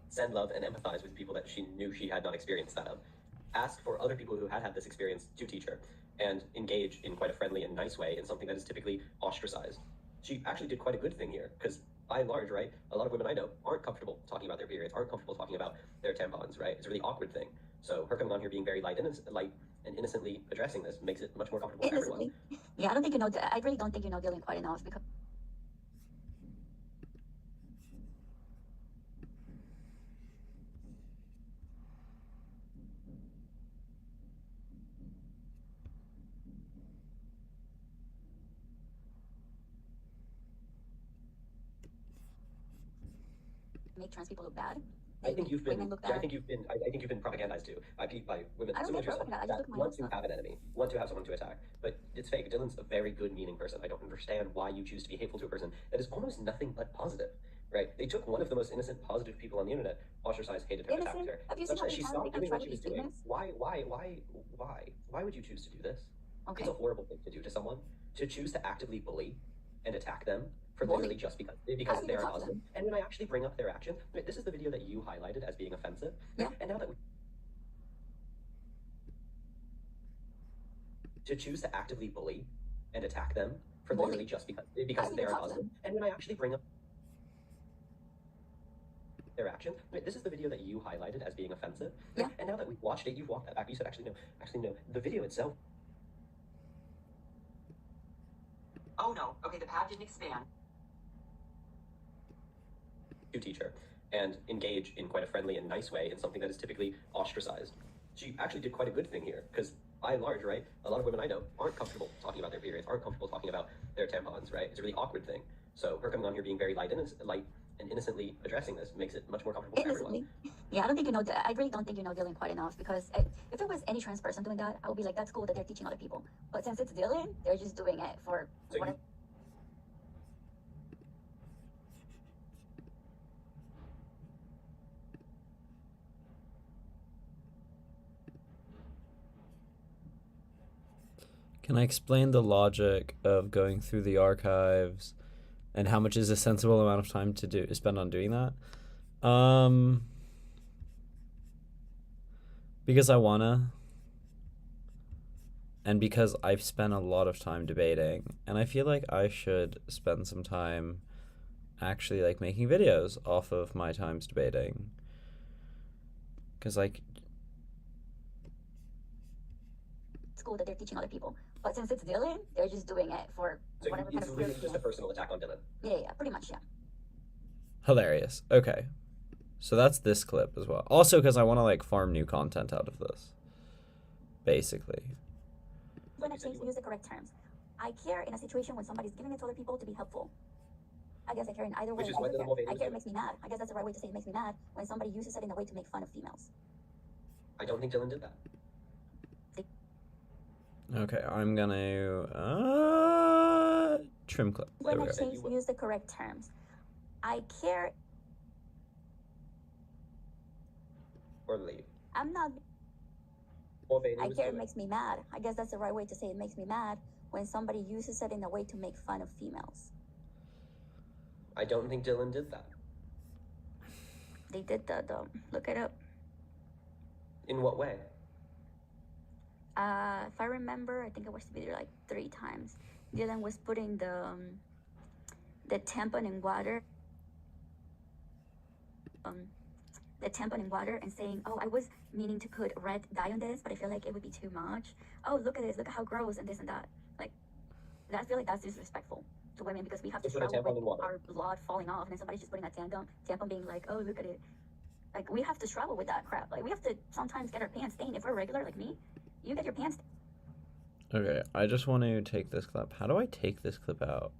send love, and empathize with people that she knew she had not experienced that of. Ask for other people who had this experience to teach her, and engage in quite a friendly and nice way in something that is typically ostracized. She actually did quite a good thing here, because by and large, right, a lot of women I know aren't comfortable talking about their periods, aren't comfortable talking about their tampons, right? It's a really awkward thing. So her coming on here being very light and innocently addressing this makes it much more comfortable for everyone. Yeah, I don't think you know, I really don't think you know Dylan quite enough because make trans people look bad. I think you've been propagandized too by women similar to yourself that want to have an enemy, want to have someone to attack. But it's fake. Dylan's a very good meaning person. I don't understand why you choose to be hateful to a person that is almost nothing but positive. Right? They took one of the most innocent, positive people on the internet, ostracized, hated her, attacked her. Such that she stopped doing what she was doing. Why would you choose to do this? Okay. It's a horrible thing to do to someone. To choose to actively bully and attack them for literally just because I they didn't are even talk to positive. them. And when I actually bring up their action, this is the video that you highlighted as being offensive. Yeah. And now that we to choose to actively bully and attack them for Bully? literally just because I didn't they even are talk to positive. them. And when I actually bring up their action, this is the video that you highlighted as being offensive. Yeah. And now that we've watched it, you've walked that back. You said actually no. The video itself. Oh no. Okay, the pad didn't expand. To teacher and engage in quite a friendly and nice way in something that is typically ostracized. She actually did quite a good thing here because by and large, right, a lot of women I know aren't comfortable talking about their periods, aren't comfortable talking about their tampons, right? It's a really awkward thing. So her coming on here being very light and innocently addressing this makes it much more comfortable for everyone. Yeah, I don't think you know. I really don't think you know Dylan quite enough because if it was any trans person doing that, I would be like, that's cool that they're teaching other people. But since it's Dylan, they're just doing it for So whatever. Can I explain the logic of going through the archives and how much is a sensible amount of time to spend on doing that? Because I wanna, and because I've spent a lot of time debating, and I feel like I should spend some time actually like making videos off of my times debating. Because like, It's cool that they're teaching other people. But since it's Dylan, they're just doing it for So whatever it's kind of really queer just a personal attack on Dylan. Yeah, pretty much, yeah. hilarious. Okay. So that's this clip as well. Also because I want to like farm new content out of this. Basically. When I use the correct terms. I care in a situation when somebody's giving it to other people to be helpful. I guess I care in either way. Which is what the I care it makes me mad. I guess that's the right way to say it makes me mad when somebody uses it in a way to make fun of females. I don't think Dylan did that. Okay, I'm gonna trim clip. When There we I go. use the correct terms. I care. Or leave. I'm not. Well, Bailey I was care it doing. makes me mad. I guess that's the right way to say it makes me mad when somebody uses it in a way to make fun of females. I don't think Dylan did that. They did that though. Look it up. In what way? If I remember, I think I watched the video like 3 times. Dylan was putting the tampon in water. The tampon in water and saying, oh, I was meaning to put red dye on this, but I feel like it would be too much. Oh, look at this, look at how gross and this and that. Like, I feel like that's disrespectful to women because we have to Put a struggle tampon in with water. our blood falling off and then somebody's just putting a tampon being like, oh, look at it. Like, we have to struggle with that crap. Like, we have to sometimes get our pants stained. If we're regular like me, you get your pants stained. Okay, I just want to take this clip. How do I take this clip out?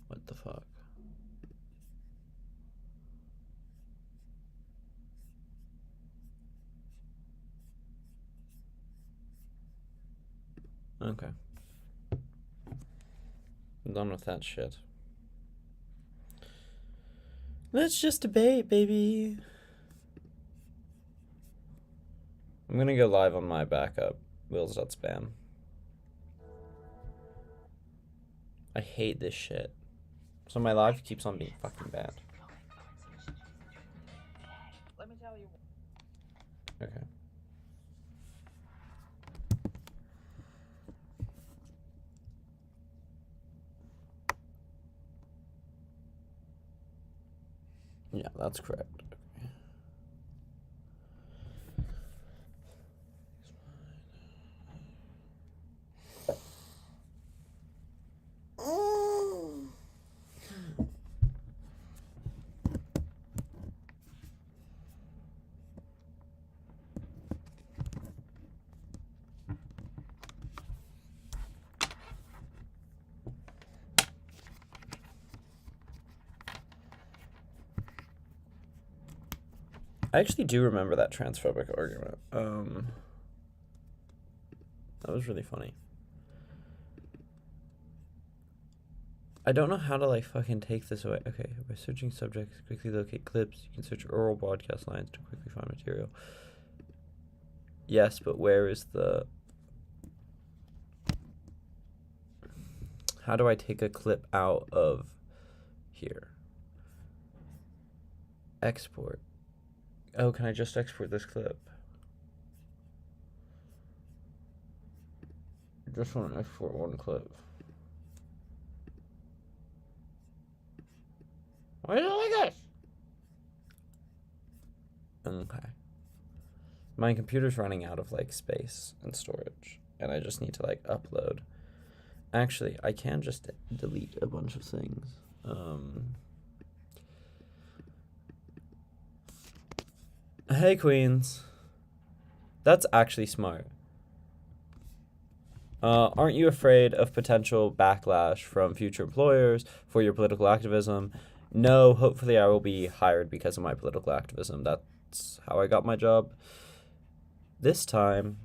What the fuck? Okay. I'm done with that shit. Let's just debate, baby. I'm gonna go live on my backup, Wheels.spam. I hate this shit. So my live keeps on being fucking bad. Let me tell you. Okay. Yeah, that's correct. I actually do remember that transphobic argument. That was really funny. I don't know how to like fucking take this away. Okay, by searching subjects, quickly locate clips. You can search oral broadcast lines to quickly find material. Yes, but where is the... How do I take a clip out of here? Export. Oh, can I just export this clip? I just want to export one clip. Why is it like this? Okay. My computer's running out of like space and storage, and I just need to like upload. Actually, I can just delete a bunch of things. Hey, Queens. That's actually smart. Aren't you afraid of potential backlash from future employers for your political activism? No, hopefully I will be hired because of my political activism. That's how I got my job this time.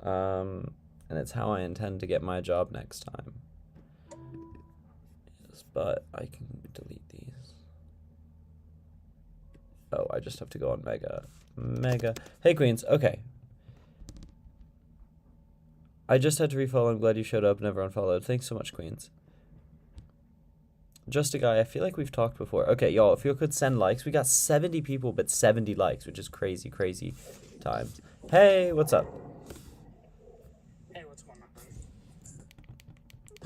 And it's how I intend to get my job next time. Yes, but I can delete these. Oh, I just have to go on Mega. Hey, Queens. Okay. I just had to refollow. I'm glad you showed up. Never unfollowed. Thanks so much, Queens. Just a guy. I feel like we've talked before. Okay, y'all, if you could send likes. We got 70 people, but 70 likes, which is crazy, crazy times. Hey, what's up? Hey, what's going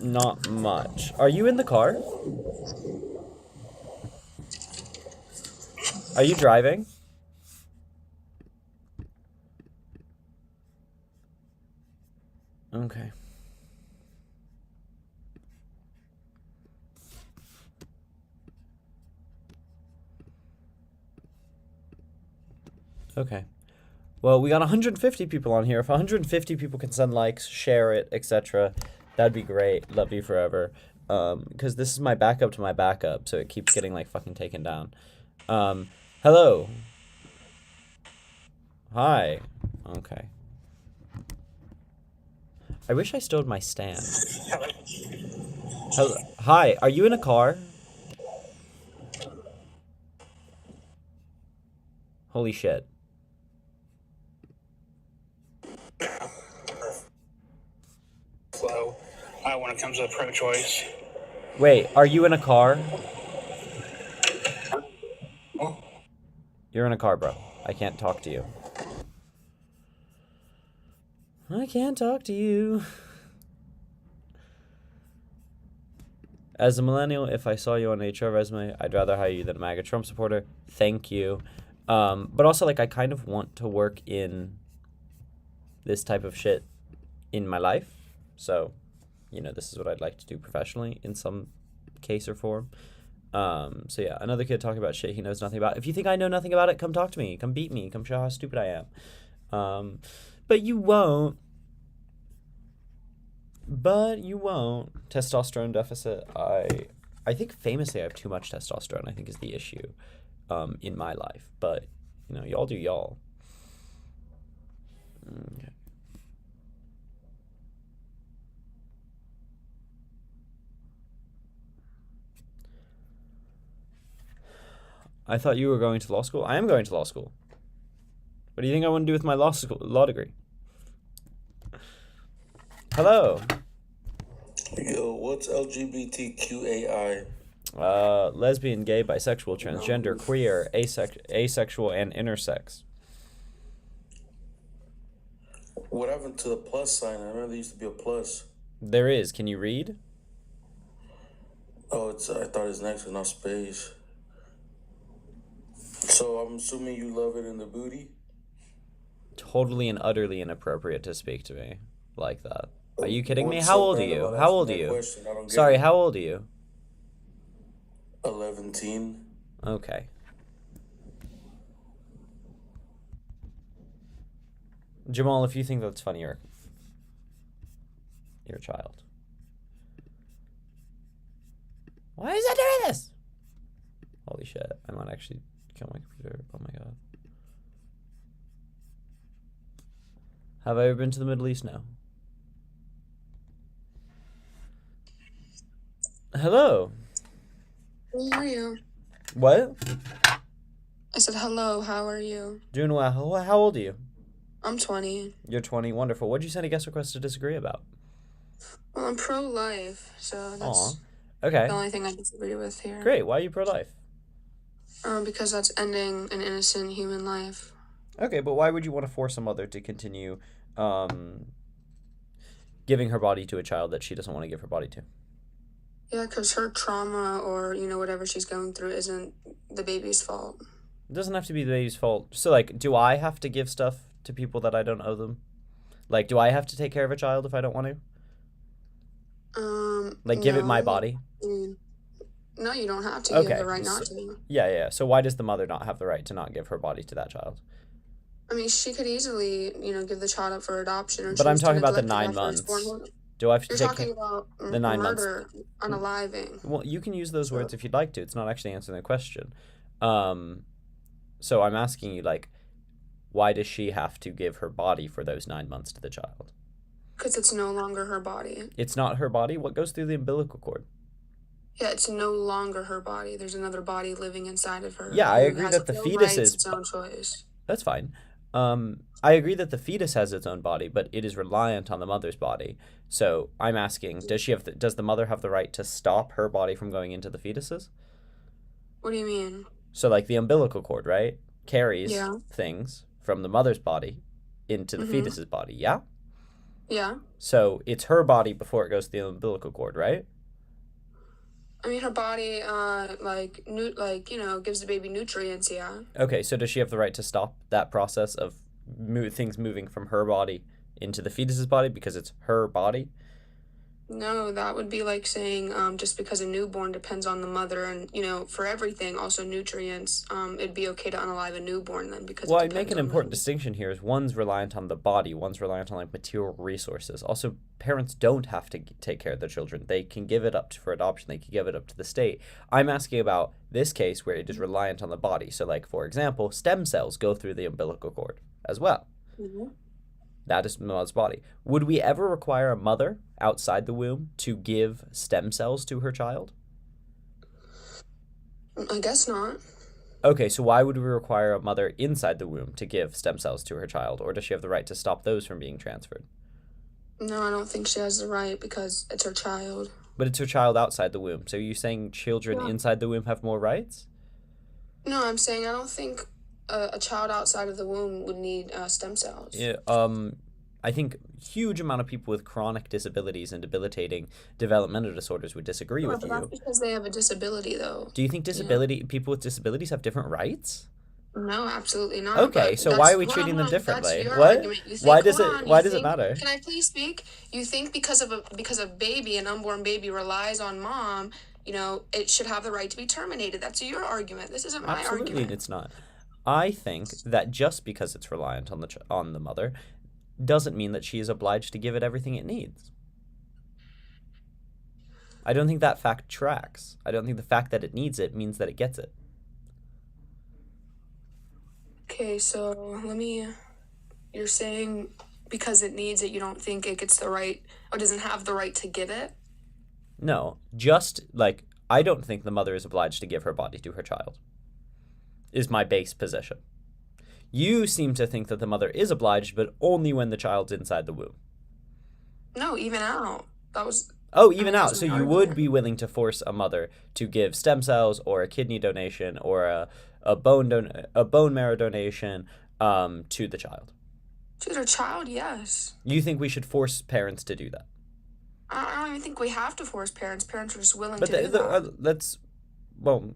on? Not much. Are you in the car? Are you driving? Okay. Okay. Well, we got 150 people on here. If 150 people can send likes, share it, etc., that'd be great. Love you forever. Because this is my backup to my backup, so it keeps getting like fucking taken down. Hello. Hi. Okay. I wish I stowed my stand. Hello. Hi. Are you in a car? Holy shit. Flow when it comes to pro-choice. Wait, are you in a car? You're in a car, bro. I can't talk to you. I can't talk to you. As a millennial, if I saw you on an HR resume, I'd rather hire you than a MAGA Trump supporter. Thank you. But also, like, I kind of want to work in this type of shit in my life. So, you know, this is what I'd like to do professionally in some case or form. So yeah, another kid talking about shit he knows nothing about. If you think I know nothing about it, come talk to me. Come beat me. Come show how stupid I am. But you won't. Testosterone deficit. I think famously I have too much testosterone, I think is the issue in my life. But, you know, y'all do y'all. Okay. I thought you were going to law school. I am going to law school. What do you think I want to do with my law degree? Hello. Yo, what's LGBTQAI? Lesbian, gay, bisexual, transgender, queer, asexual, and intersex. What happened to the plus sign? I remember there used to be a plus. There is. Can you read? Oh, I thought it's next to not space. So I'm assuming you love it in the booty? Totally and utterly inappropriate to speak to me like that. Are you kidding me? What's How so old are bad you? about How old are asking that you? question? I don't get Sorry, it. how old are you? 11. Okay. Jamal, if you think that's funny, you're a child. Why is it doing this? Holy shit, I might actually kill my computer. Oh my god. Have I ever been to the Middle East? No. Hello. How are you? What? I said hello, how are you? Doing well. How old are you? I'm 20. You're 20. Wonderful. What'd you send a guest request to disagree about? Well, I'm pro-life, so that's okay. the only thing I disagree with here. Great. Why are you pro-life? Because that's ending an innocent human life. Okay, but why would you want to force a mother to continue giving her body to a child that she doesn't want to give her body to? Yeah, because her trauma or, whatever she's going through isn't the baby's fault. It doesn't have to be the baby's fault. So, like, do I have to give stuff to people that I don't owe them? Like, do I have to take care of a child if I don't want to? Like, give it my body? No, you don't have to. You have the right not to. Yeah. So why does the mother not have the right to not give her body to that child? I mean, she could easily, give the child up for adoption. Or but I'm talking about the 9 months. Do I have to You're take talking about the 9 months? Murder, unaliving. Well, you can use those words if you'd like to. It's not actually answering the question. So I'm asking you, like, why does she have to give her body for those 9 months to the child? Because it's no longer her body. It's not her body? What goes through the umbilical cord? Yeah, it's no longer her body. There's another body living inside of her. Yeah, I agree that the fetus is its own choice. That's fine. I agree that the fetus has its own body, but it is reliant on the mother's body. So I'm asking, does the mother have the right to stop her body from going into the fetuses? What do you mean? So, like, the umbilical cord, right, carries Yeah. things from the mother's body into the fetus's body, yeah? Yeah. So it's her body before it goes to the umbilical cord, right? I mean, her body, gives the baby nutrients, yeah. Okay, so does she have the right to stop that process of things moving from her body into the fetus's body because it's her body? No, that would be like saying just because a newborn depends on the mother and, for everything, also nutrients, it'd be okay to unalive a newborn then because Well, I make an important distinction here is one's reliant on the body, one's reliant on, like, material resources. Also, parents don't have to take care of their children. They can give it up for adoption. They can give it up to the state. I'm asking about this case where it is reliant on the body. So, like, for example, stem cells go through the umbilical cord as well. Mm-hmm. That is the mother's body. Would we ever require a mother outside the womb to give stem cells to her child? I guess not. Okay, so why would we require a mother inside the womb to give stem cells to her child? Or does she have the right to stop those from being transferred? No, I don't think she has the right because it's her child. But it's her child outside the womb. So are you saying children inside the womb have more rights? No, I'm saying I don't think a child outside of the womb would need stem cells. Yeah, I think huge amount of people with chronic disabilities and debilitating developmental disorders would disagree with you. That's because they have a disability, though. Do you think people with disabilities have different rights? No, absolutely not. Okay, so why are we treating them differently? What? Why does it matter? Can I please speak? You think because a baby, an unborn baby, relies on mom, it should have the right to be terminated. That's your argument. This isn't my argument. Absolutely, it's not. I think that just because it's reliant on the mother doesn't mean that she is obliged to give it everything it needs. I don't think that fact tracks. I don't think the fact that it needs it means that it gets it. Okay, so you're saying because it needs it, you don't think it gets the right, or doesn't have the right to give it? No, just, like, I don't think the mother is obliged to give her body to her child, is my base position. You seem to think that the mother is obliged, but only when the child's inside the womb. No, even out. Even out. So you would be willing to force a mother to give stem cells or a kidney donation or a bone marrow donation to the child. To their child, yes. You think we should force parents to do that? I don't even think we have to force parents. Parents are just willing to do that.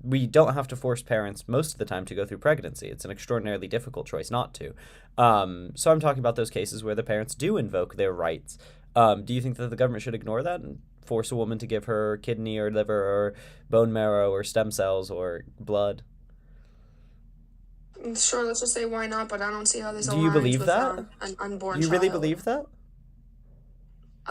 We don't have to force parents most of the time to go through pregnancy. It's an extraordinarily difficult choice not to. So I'm talking about those cases where the parents do invoke their rights. Do you think that the government should ignore that and force a woman to give her kidney or liver or bone marrow or stem cells or blood? Sure, let's just say why not, but I don't see how this aligns. Do you believe that? An unborn child. You really believe that?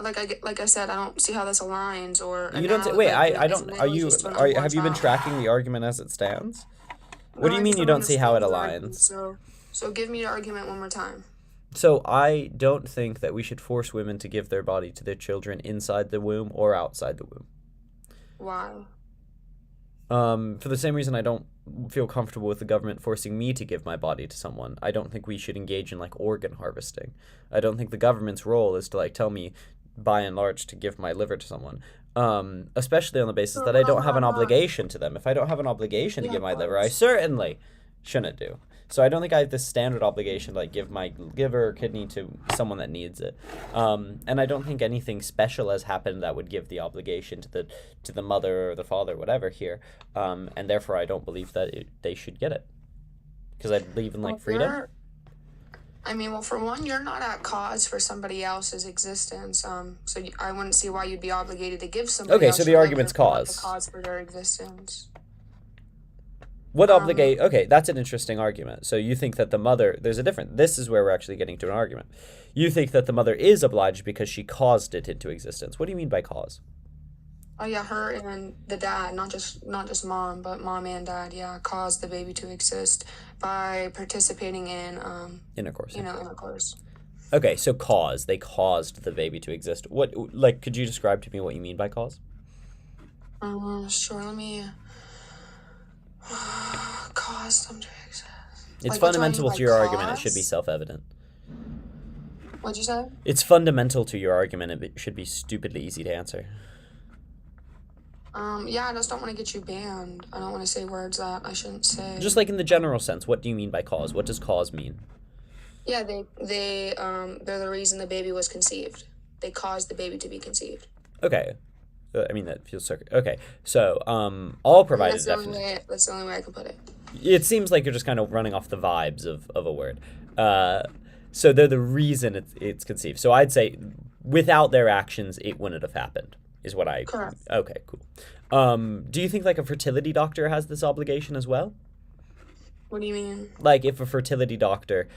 Like I said, I don't see how this aligns or. You don't. Wait, I don't. Have you been tracking the argument as it stands? What do you mean you don't see how it aligns? So give me your argument one more time. So I don't think that we should force women to give their body to their children inside the womb or outside the womb. Why? For the same reason I don't feel comfortable with the government forcing me to give my body to someone. I don't think we should engage in like organ harvesting. I don't think the government's role is to like tell me by and large to give my liver to someone. Especially on the basis that I don't have an obligation to them. If I don't have an obligation to give my liver, I certainly shouldn't do. So I don't think I have this standard obligation to like give my liver or kidney to someone that needs it. And I don't think anything special has happened that would give the obligation to the mother or the father, whatever here. And therefore I don't believe that they should get it. Because I believe in like freedom. Well, for one, you're not at cause for somebody else's existence. So I wouldn't see why you'd be obligated to give somebody else so the argument's cause. The cause for their existence. Okay, that's an interesting argument. So you think that the mother, this is where we're actually getting to an argument. You think that the mother is obliged because she caused it into existence. What do you mean by cause? Oh yeah, her and the dad, not just mom, but mom and dad, caused the baby to exist by participating in intercourse. Intercourse. Okay, so they caused the baby to exist. Could you describe to me what you mean by cause? Sure, let me caused them to exist. It's fundamental to your argument. It should be self-evident. What'd you say? It's fundamental to your argument. It should be stupidly easy to answer. I just don't want to get you banned. I don't want to say words that I shouldn't say. Just like in the general sense, what do you mean by cause? What does cause mean? Yeah, they're the reason the baby was conceived. They caused the baby to be conceived. Okay. That feels so... Okay, so, all provided definition. That's the only way I can put it. It seems like you're just kind of running off the vibes of a word. So they're the reason it's conceived. So I'd say without their actions, it wouldn't have happened, is what I... Correct. Okay, cool. Do you think, like, a fertility doctor has this obligation as well? What do you mean? Like, if a fertility doctor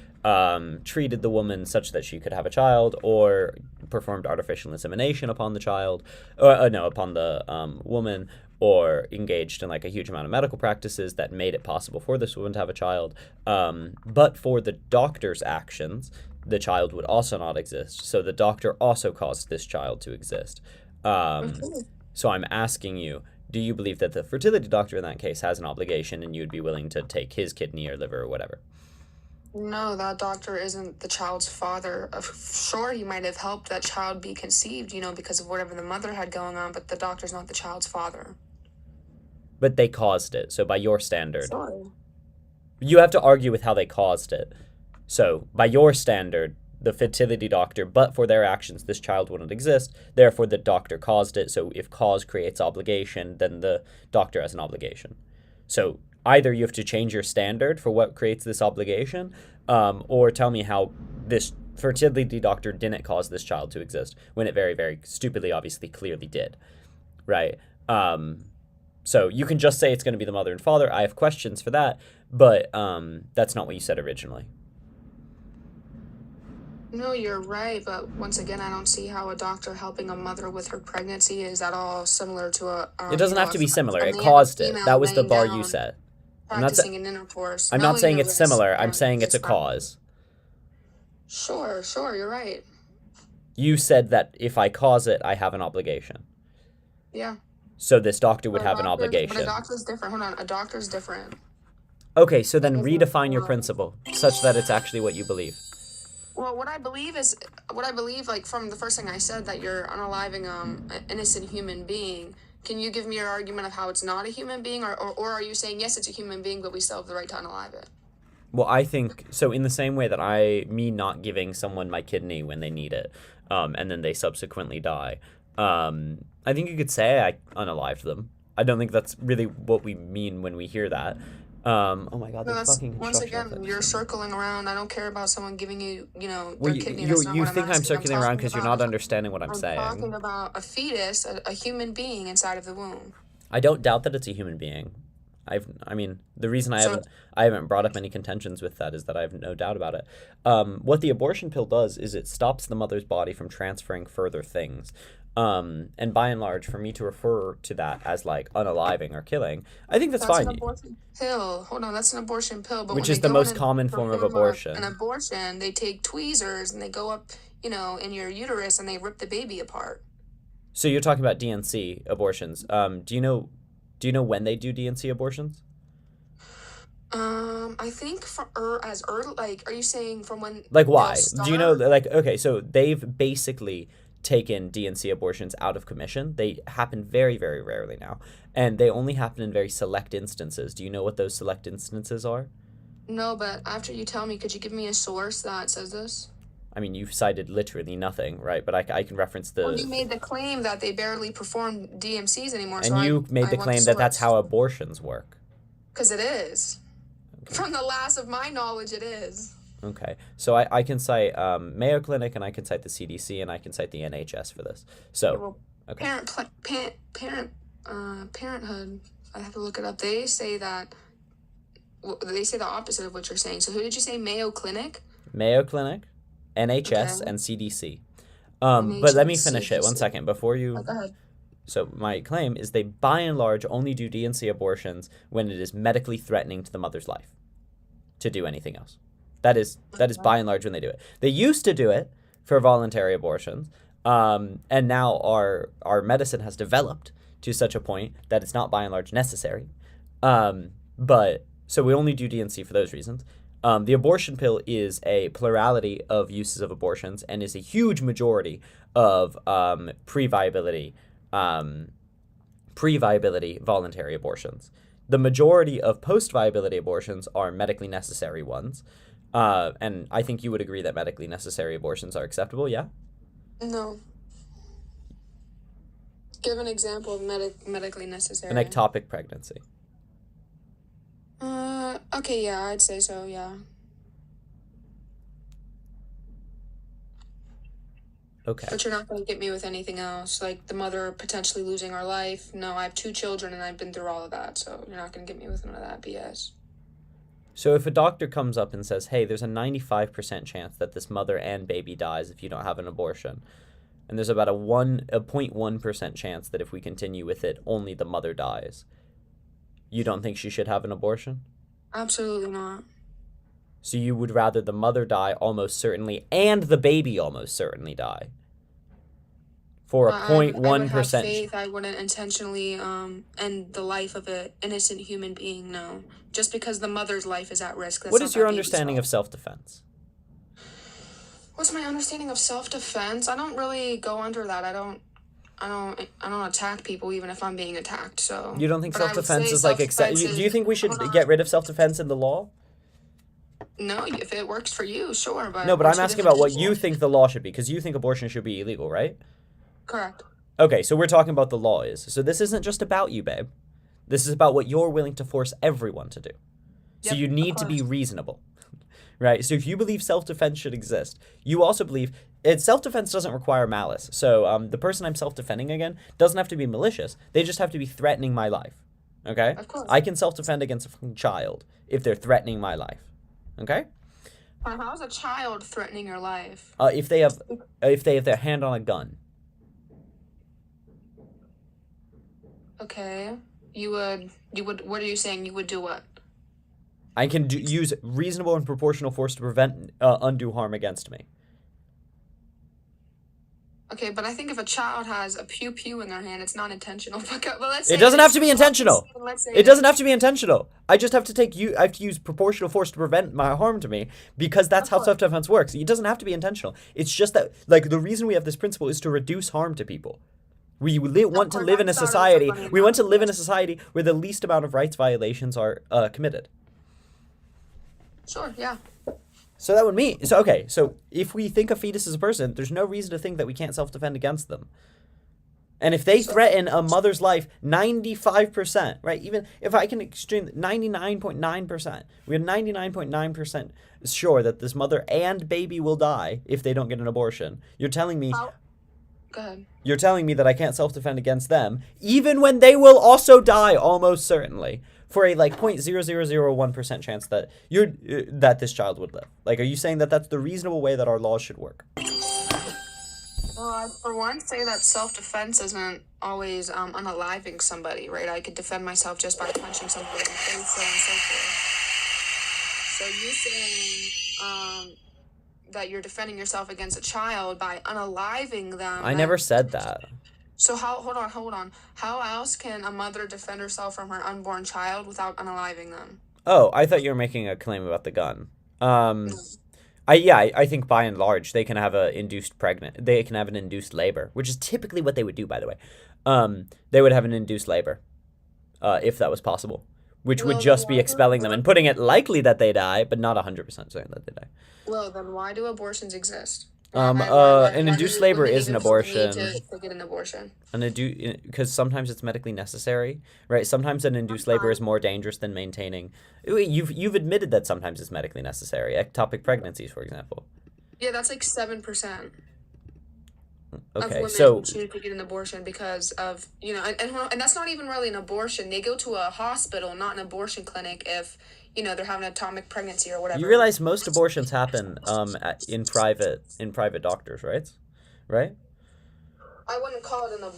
treated the woman such that she could have a child, or performed artificial insemination upon the child, upon the woman, or engaged in like a huge amount of medical practices that made it possible for this woman to have a child, but for the doctor's actions, the child would also not exist. So the doctor also caused this child to exist. So I'm asking you, do you believe that the fertility doctor in that case has an obligation and you'd be willing to take his kidney or liver or whatever? No, that doctor isn't the child's father. Sure, he might have helped that child be conceived, because of whatever the mother had going on, but the doctor's not the child's father. But they caused it, so by your standard. Sorry. You have to argue with how they caused it. So, by your standard, the fertility doctor, but for their actions, this child wouldn't exist. Therefore, the doctor caused it. So, if cause creates obligation, then the doctor has an obligation. So, either you have to change your standard for what creates this obligation, or tell me how this fertility doctor didn't cause this child to exist, when it very, very stupidly, obviously, clearly did. Right? So, you can just say it's going to be the mother and father. I have questions for that, but that's not what you said originally. No, you're right, but once again, I don't see how a doctor helping a mother with her pregnancy is at all similar to a... it doesn't have to be similar. It caused it. That was the bar you set. Practicing an intercourse. I'm not saying it's similar. I'm saying it's a cause. Sure, you're right. You said that if I cause it, I have an obligation. Yeah. So this doctor would have an obligation. But a doctor's different. Hold on. A doctor's different. Okay, so then redefine your principle such that it's actually what you believe. Well, what I believe, like, from the first thing I said, that you're unaliving an innocent human being. Can you give me your argument of how it's not a human being? Or are you saying, yes, it's a human being, but we still have the right to unalive it? Well, I think, so in the same way that me not giving someone my kidney when they need it, and then they subsequently die, I think you could say I unalived them. I don't think that's really what we mean when we hear that. Oh my God, that's fucking once again, you're circling around. I don't care about someone giving you, their kidney. You think I'm circling around because you're not understanding what I'm saying. I'm talking about a fetus, a human being inside of the womb. I don't doubt that it's a human being. I mean, the reason I haven't brought up any contentions with that is that I have no doubt about it. What the abortion pill does is it stops the mother's body from transferring further things. And by and large, for me to refer to that as like unaliving or killing, I think that's fine. An abortion pill. Hold on, that's an abortion pill. But which is the most common form of abortion. An abortion, they take tweezers and they go up, in your uterus and they rip the baby apart. So you're talking about DNC abortions. Do you know when they do DNC abortions? I think as early, like, are you saying from when? Like, why? Do you know, like, okay, so they've basically taken DNC abortions out of commission. They happen very, very rarely now, and they only happen in very select instances. Do you know what those select instances are? No, but after you tell me, could you give me a source that says this? I mean, you've cited literally nothing, right? But I can reference the... Well, you made the claim that they barely perform DMCs anymore. And you made the claim that that's how abortions work. Because it is. Okay. From the last of my knowledge, it is. Okay. So I can cite Mayo Clinic, and I can cite the CDC, and I can cite the NHS for this. So, okay. Parenthood, I have to look it up. They say the opposite of what you're saying. So who did you say? Mayo Clinic? Mayo Clinic, NHS, and CDC. But let me finish it 1 second before you... Go ahead. So my claim is they, by and large, only do DNC abortions when it is medically threatening to the mother's life to do anything else. That is by and large when they do it. They used to do it for voluntary abortions, and now our medicine has developed to such a point that it's not by and large necessary. But so we only do DNC for those reasons. The abortion pill is a plurality of uses of abortions and is a huge majority of pre-viability voluntary abortions. The majority of post-viability abortions are medically necessary ones. And I think you would agree that medically necessary abortions are acceptable, yeah? No. Give an example of medically necessary. An ectopic pregnancy. Okay, yeah, I'd say so, yeah. Okay. But you're not going to get me with anything else, like the mother potentially losing her life. No, I have 2 children and I've been through all of that, so you're not going to get me with none of that BS. So if a doctor comes up and says, hey, there's a 95% chance that this mother and baby dies if you don't have an abortion, and there's about a 0.1% chance that if we continue with it, only the mother dies, you don't think she should have an abortion? Absolutely not. So you would rather the mother die almost certainly and the baby almost certainly die? For a 0.1%. I would have faith. I wouldn't intentionally end the life of an innocent human being, no. Just because the mother's life is at risk. What is your understanding of self-defense? What's my understanding of self-defense? I don't really go under that. I don't attack people even if I'm being attacked. So you don't think self-defense is like do you think we should get rid of self-defense in the law? No, if it works for you, sure. But no, but I'm asking about what you think the law should be, because you think abortion should be illegal, right? Correct. Okay, so we're talking about the law is. So this isn't just about you, babe. This is about what you're willing to force everyone to do. So you need to be reasonable, right? So if you believe self-defense should exist, you also believe self-defense doesn't require malice. So the person I'm self-defending again doesn't have to be malicious. They just have to be threatening my life, okay? Of course. I can self-defend against a fucking child if they're threatening my life, okay? How is a child threatening your life? If they have their hand on a gun. Okay. You would, what are you saying? You would do what? I can use reasonable and proportional force to prevent undue harm against me. Okay, but I think if a child has a pew-pew in their hand, it's not intentional. But let's say it doesn't have to be intentional. It doesn't have to be intentional. I just have to I have to use proportional force to prevent my harm to me, because that's how self-defense works. It doesn't have to be intentional. It's just that, like, the reason we have this principle is to reduce harm to people. We want to live in a society. We want to live in a society where the least amount of rights violations are committed. Sure, yeah. So that would mean, so if we think a fetus is a person, there's no reason to think that we can't self-defend against them. And if they threaten a mother's life 95%, right, even if I can extreme 99.9%, we're 99.9% sure that this mother and baby will die if they don't get an abortion. You're telling me... Go ahead. You're telling me that I can't self-defend against them, even when they will also die almost certainly. for a like 0.0001% chance that that this child would live? Like, are you saying that that's the reasonable way that our laws should work? Well, I, for one, say that self-defense isn't always unaliving somebody, right? I could defend myself just by punching somebody in the face, so on and so forth. So you saying that you're defending yourself against a child by unaliving them? I never said that. So hold on. How else can a mother defend herself from her unborn child without unaliving them? Oh, I thought you were making a claim about the gun. I think by and large they can have an induced labor, which is typically what they would do, by the way. They would have an induced labor, if that was possible, which would just be expelling them and putting it likely that they die, but not 100% saying that they die. Well, then why do abortions exist? An induced labor is an abortion. To get an abortion. Because sometimes it's medically necessary, right? Sometimes an induced labor is more dangerous than maintaining. You've admitted that sometimes it's medically necessary. Ectopic pregnancies, for example. Yeah, that's like 7%. Of Okay, women so choose to get an abortion because of, you know, and that's not even really an abortion. They go to a hospital, not an abortion clinic, if, you know, they're having an atomic pregnancy or whatever. you realize most abortions happen in private doctors, right? Right? I wouldn't call it an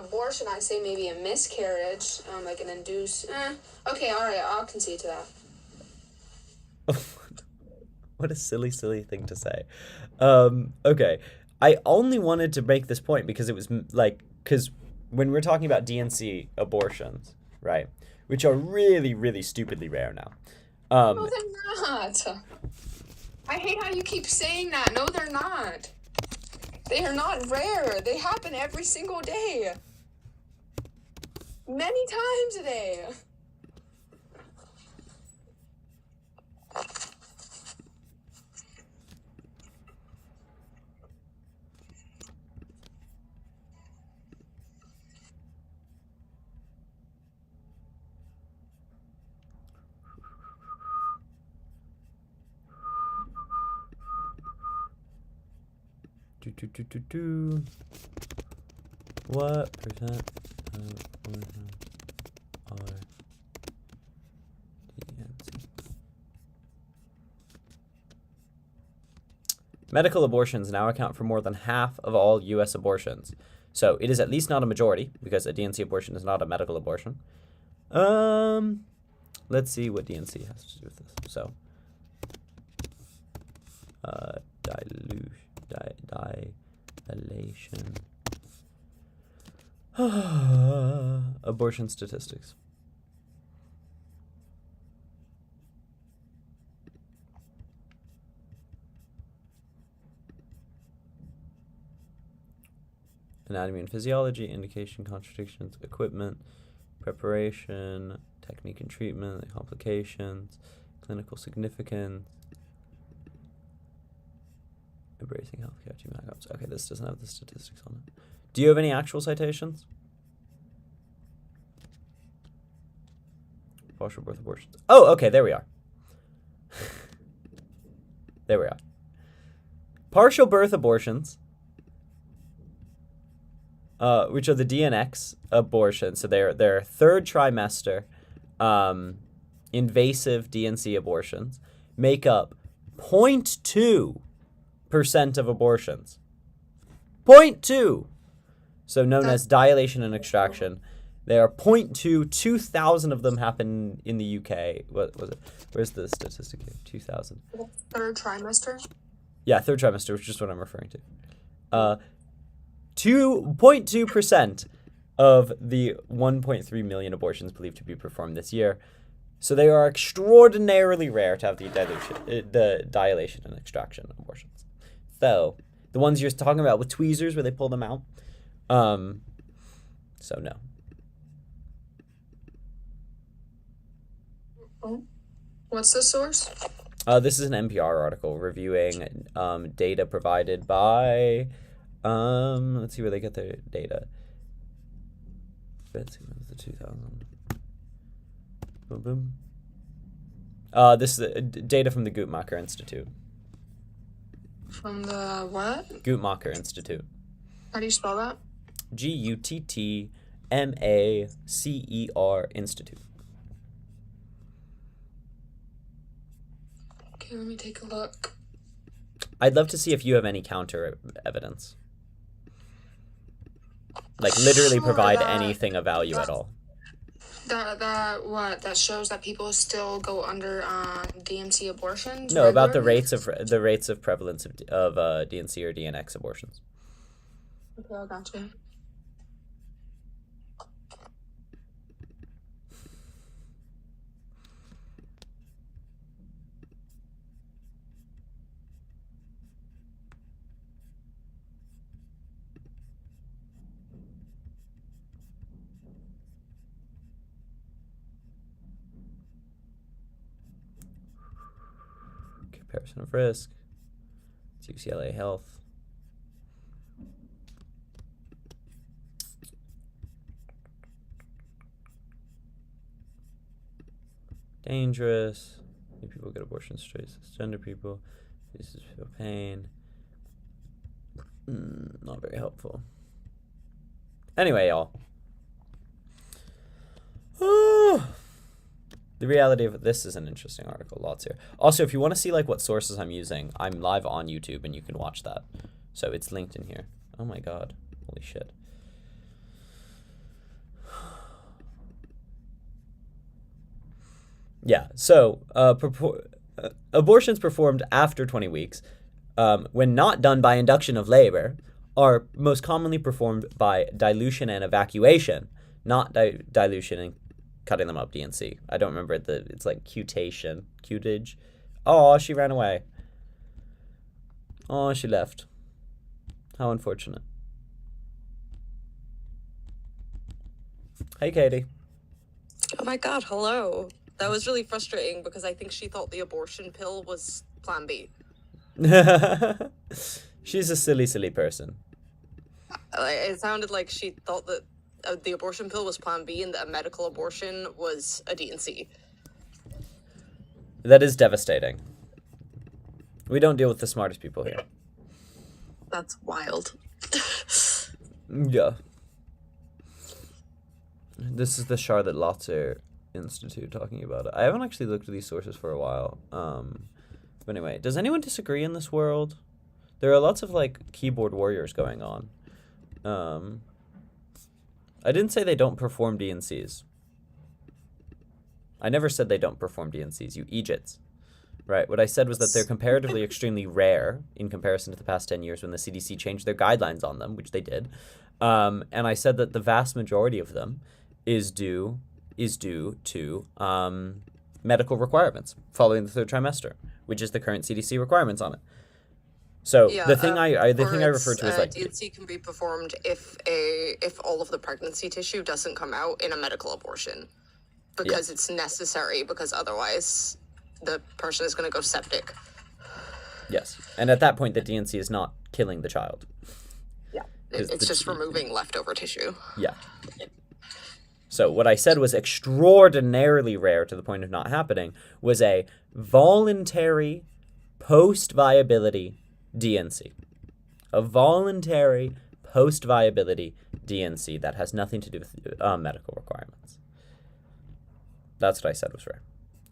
abortion. I'd say maybe a miscarriage, like an induced. Okay, all right, I'll concede to that. What a silly thing to say. Okay. I only wanted to make this point because it was because when we're talking about DNC abortions, right, which are really, really stupidly rare now. No, they're not. I hate how you keep saying that. No, they're not. They are not rare. They happen every single day. Many times a day. What percent of abortions are DNC? Medical abortions now account for more than half of all U.S. abortions. So it is at least not a majority, because a DNC abortion is not a medical abortion. Let's see what DNC has to do with this. So, dilation. Abortion statistics. Anatomy and physiology, indication, contradictions, equipment, preparation, technique and treatment, complications, clinical significance, embracing healthcare, team outcomes. Okay, this doesn't have the statistics on it. Do you have any actual citations? Partial birth abortions. Oh, okay, there we are. There we are. Partial birth abortions, which are the DNX abortions. So they're third trimester invasive DNC abortions, make up 0.2% of abortions. 0.2. So known as dilation and extraction. There are 0.2, 2,000 of them happen in the UK. What was it? Where's the statistic here? 2,000. Third trimester? Yeah, third trimester, which is what I'm referring to. 2.2% of the 1.3 million abortions believed to be performed this year. So they are extraordinarily rare to have the dilation and extraction abortions. So the ones you're talking about with tweezers where they pull them out. So no. What's the source? This is an NPR article reviewing data provided by, let's see where they get their data. Let's see, what was the 2000? Boom, boom. This is data from the Guttmacher Institute. From the what? Guttmacher Institute. How do you spell that? Guttmacer Institute. Okay, let me take a look. I'd love to see if you have any counter evidence. Like, literally Sure, provide anything of value at all. That shows that people still go under DNC abortions? No, about the regularly? rates of prevalence of DNC or DNX abortions. Okay, I gotcha. Comparison of risk. It's UCLA Health. Dangerous. New people get abortions straight. Cisgender people. This is feel pain. Not very helpful. Anyway, y'all. The reality of this is an interesting article. Lots here. Also, if you want to see like what sources I'm using, I'm live on YouTube and you can watch that. So it's linked in here. Oh my god. Holy shit. Yeah, so abortions performed after 20 weeks, when not done by induction of labor, are most commonly performed by dilution and evacuation, not dilution and cutting them up, DNC. I don't remember it's like cutage. Oh, she ran away. Oh, she left. How unfortunate. Hey, Katie. Oh my god, hello. That was really frustrating because I think she thought the abortion pill was Plan B. She's a silly, silly person. It sounded like she thought that the abortion pill was Plan B and that a medical abortion was a DNC. That is devastating. We don't deal with the smartest people here. That's wild. Yeah. This is the Charlotte Lotzer Institute talking about it. I haven't actually looked at these sources for a while. But anyway, does anyone disagree in this world? There are lots of like keyboard warriors going on. I didn't say they don't perform DNCs. I never said they don't perform DNCs, you Egypts. Right, what I said was that they're comparatively extremely rare in comparison to the past 10 years when the CDC changed their guidelines on them, which they did. And I said that the vast majority of them is due to medical requirements following the third trimester, which is the current CDC requirements on it. So yeah, the thing I refer to is like DNC can be performed if all of the pregnancy tissue doesn't come out in a medical abortion, because it's necessary, because otherwise the person is going to go septic. Yes, and at that point the DNC is not killing the child. Yeah, it's just removing leftover tissue. Yeah. So what I said was extraordinarily rare to the point of not happening was a voluntary post-viability DNC. A voluntary post-viability DNC that has nothing to do with medical requirements. That's what I said was rare.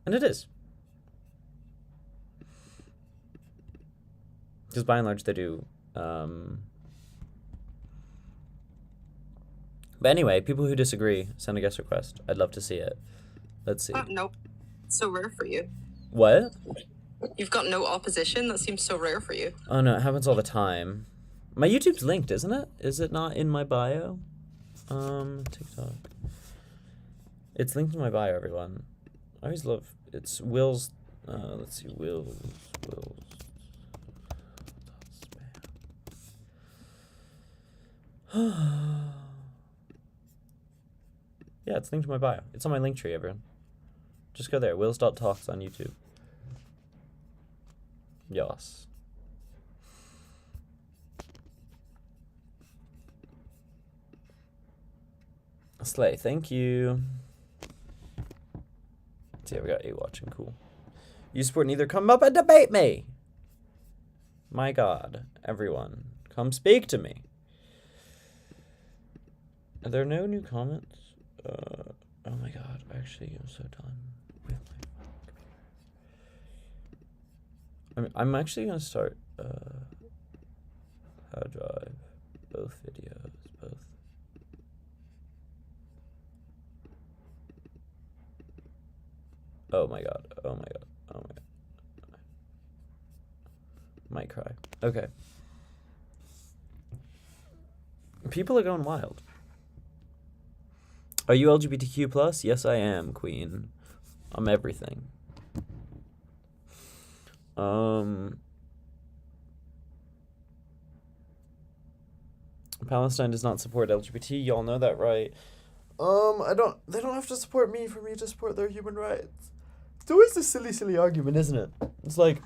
And it is. Because by and large they do. But anyway, people who disagree, send a guest request. I'd love to see it. Let's see. Nope. It's so rare for you. What? You've got no opposition? That seems so rare for you. Oh no, it happens all the time. My YouTube's linked, isn't it? Is it not in my bio? TikTok. It's linked in my bio, everyone. I always love... It's Will's... let's see, Will's... Yeah, it's linked to my bio. It's on my link tree, everyone. Just go there. Wills.talks on YouTube. Yes. Slay, thank you. Let's see, we got 8 watching. Cool. You support neither. Come up and debate me. My God, everyone, come speak to me. Are there no new comments? Oh my God, actually, I'm so done with my I'm actually gonna start how to drive both videos, both. Oh my god, oh my god, oh my god. Might cry. Okay. People are going wild. Are you LGBTQ plus? Yes, I am, Queen. I'm everything. Palestine does not support LGBT. Y'all know that, right? They don't have to support me for me to support their human rights. It's always a silly argument, isn't it? It's like,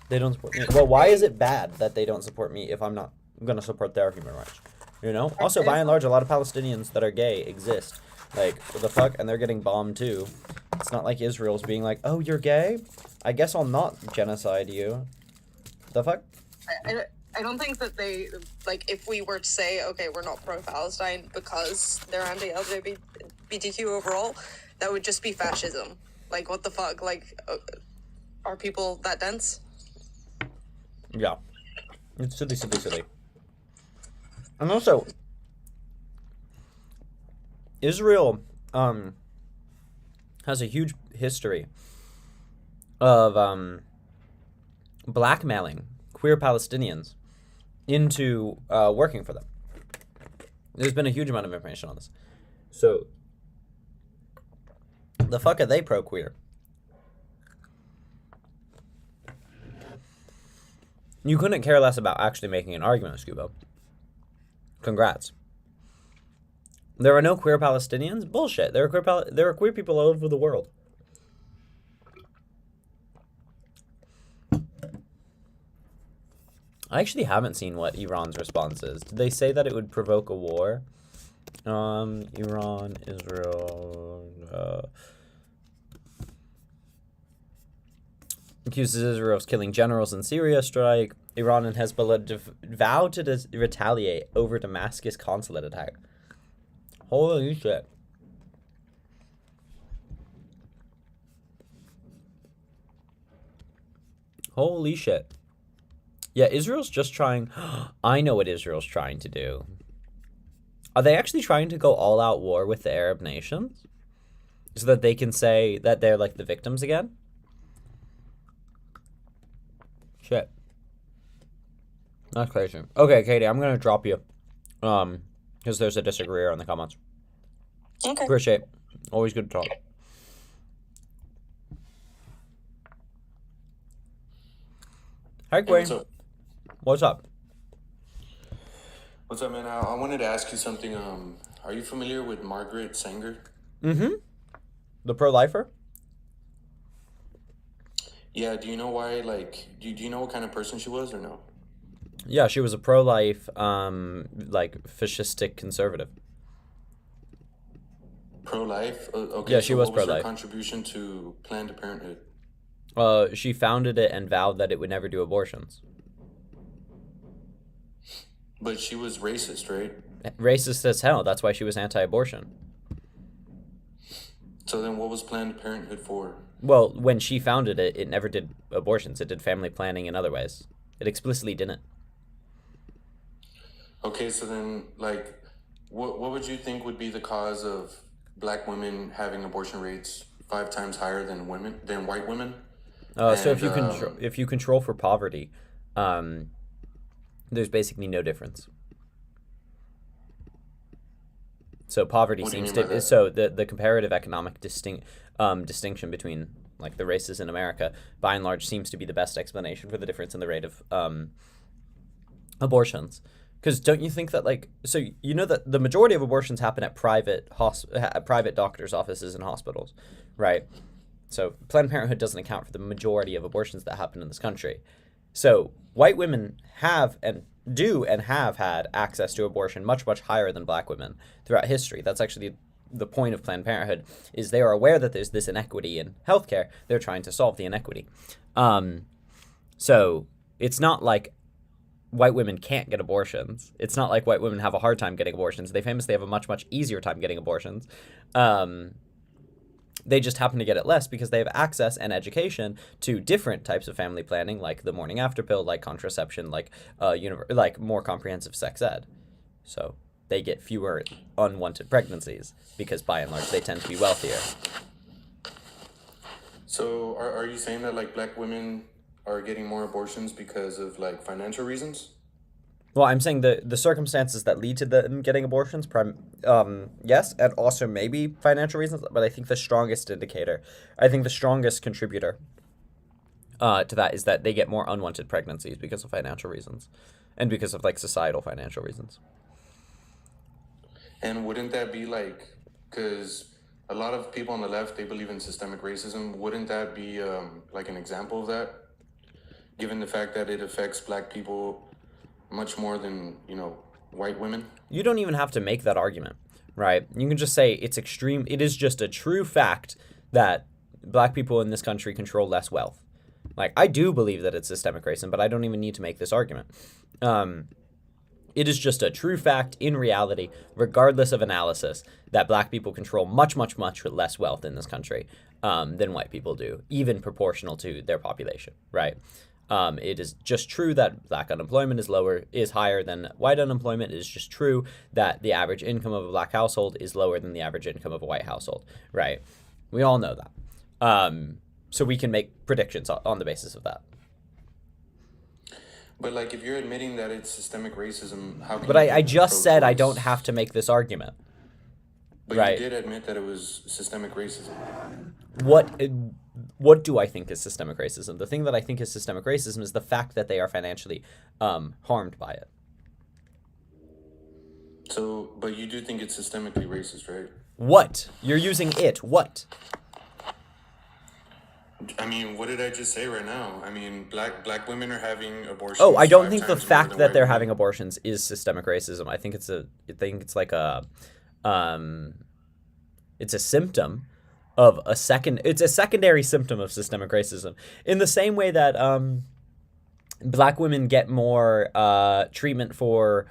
they don't support me. Well, why is it bad that they don't support me if I'm not going to support their human rights? You know? Also, by and large, a lot of Palestinians that are gay exist. Like, what the fuck? And they're getting bombed, too. It's not like Israel's being like, oh, you're gay? I guess I'll not genocide you. The fuck? I don't think that they, like, if we were to say, okay, we're not pro-Palestine because they're anti-LGBTQ overall, that would just be fascism. Like, what the fuck? Like, are people that dense? Yeah. It's silly. And also, Israel has a huge history of blackmailing queer Palestinians into working for them. There's been a huge amount of information on this. So, the fuck are they pro-queer? You couldn't care less about actually making an argument, Scubo. Congrats. There are no queer Palestinians? Bullshit. There are queer people all over the world. I actually haven't seen what Iran's response is. Did they say that it would provoke a war? Iran, Israel, accuses Israel of killing generals in Syria strike. Iran and Hezbollah vow to retaliate over Damascus consulate attack. Holy shit. Holy shit. Yeah, Israel's just trying... I know what Israel's trying to do. Are they actually trying to go all-out war with the Arab nations? So that they can say that they're, like, the victims again? Shit. That's crazy. Okay, Katie, I'm gonna drop you. Because there's a disagreeer in the comments. Okay. Appreciate it. Always good to talk. Hi, Queen. What's up? What's up, man? I wanted to ask you something. Are you familiar with Margaret Sanger? Mm-hmm. The pro-lifer? Yeah, do you know why, like, do you know what kind of person she was or no? Yeah, she was a pro-life, like, fascistic conservative. Pro-life? Okay, yeah, she was what was her pro-life. Contribution to Planned Parenthood? She founded it and vowed that it would never do abortions. But she was racist, right? Racist as hell. That's why she was anti-abortion. So then what was Planned Parenthood for? Well, when she founded it, it never did abortions. It did family planning in other ways. It explicitly didn't. Okay, so then, like, what would you think would be the cause of black women having abortion rates 5 times higher than white women? So if you control for poverty, there's basically no difference. So poverty seems to so the comparative economic distinction between like the races in America by and large seems to be the best explanation for the difference in the rate of abortions. Because don't you think that like so you know that the majority of abortions happen at private doctors' offices and hospitals, right? So Planned Parenthood doesn't account for the majority of abortions that happen in this country. So white women have and have had access to abortion much higher than black women throughout history. That's actually the point of Planned Parenthood, is they are aware that there's this inequity in healthcare. They're trying to solve the inequity. So it's not like white women can't get abortions. It's not like white women have a hard time getting abortions. They famously have a much easier time getting abortions. They just happen to get it less because they have access and education to different types of family planning, like the morning after pill, like contraception, like like more comprehensive sex ed. So they get fewer unwanted pregnancies because by and large they tend to be wealthier. So are you saying that like black women are getting more abortions because of like financial reasons? Well, I'm saying the circumstances that lead to them getting abortions, yes, and also maybe financial reasons, but I think the strongest contributor to that is that they get more unwanted pregnancies because of financial reasons and because of like societal financial reasons. And wouldn't that be like, because a lot of people on the left, they believe in systemic racism. Wouldn't that be like an example of that, given the fact that it affects black people much more than, white women? You don't even have to make that argument, right? You can just say it is just a true fact that black people in this country control less wealth. Like, I do believe that it's systemic racism, but I don't even need to make this argument. It is just a true fact in reality, regardless of analysis, that black people control much, much, much less wealth in this country than white people do, even proportional to their population, right? It is just true that black unemployment is higher than white unemployment. It is just true that the average income of a black household is lower than the average income of a white household, right? We all know that. So we can make predictions on the basis of that. But like, if you're admitting that it's systemic racism, how can But I just said I don't have to make this argument. But right? You did admit that it was systemic racism. What do I think is systemic racism? The thing that I think is systemic racism is the fact that they are financially harmed by it. So, but you do think it's systemically racist, right? What? You're using it. What? I mean, what did I just say right now? I mean, black women are having abortions. Oh, I don't think the fact that they're having abortions is systemic racism. I think it's it's a symptom of it's a secondary symptom of systemic racism. In the same way that black women get more treatment for,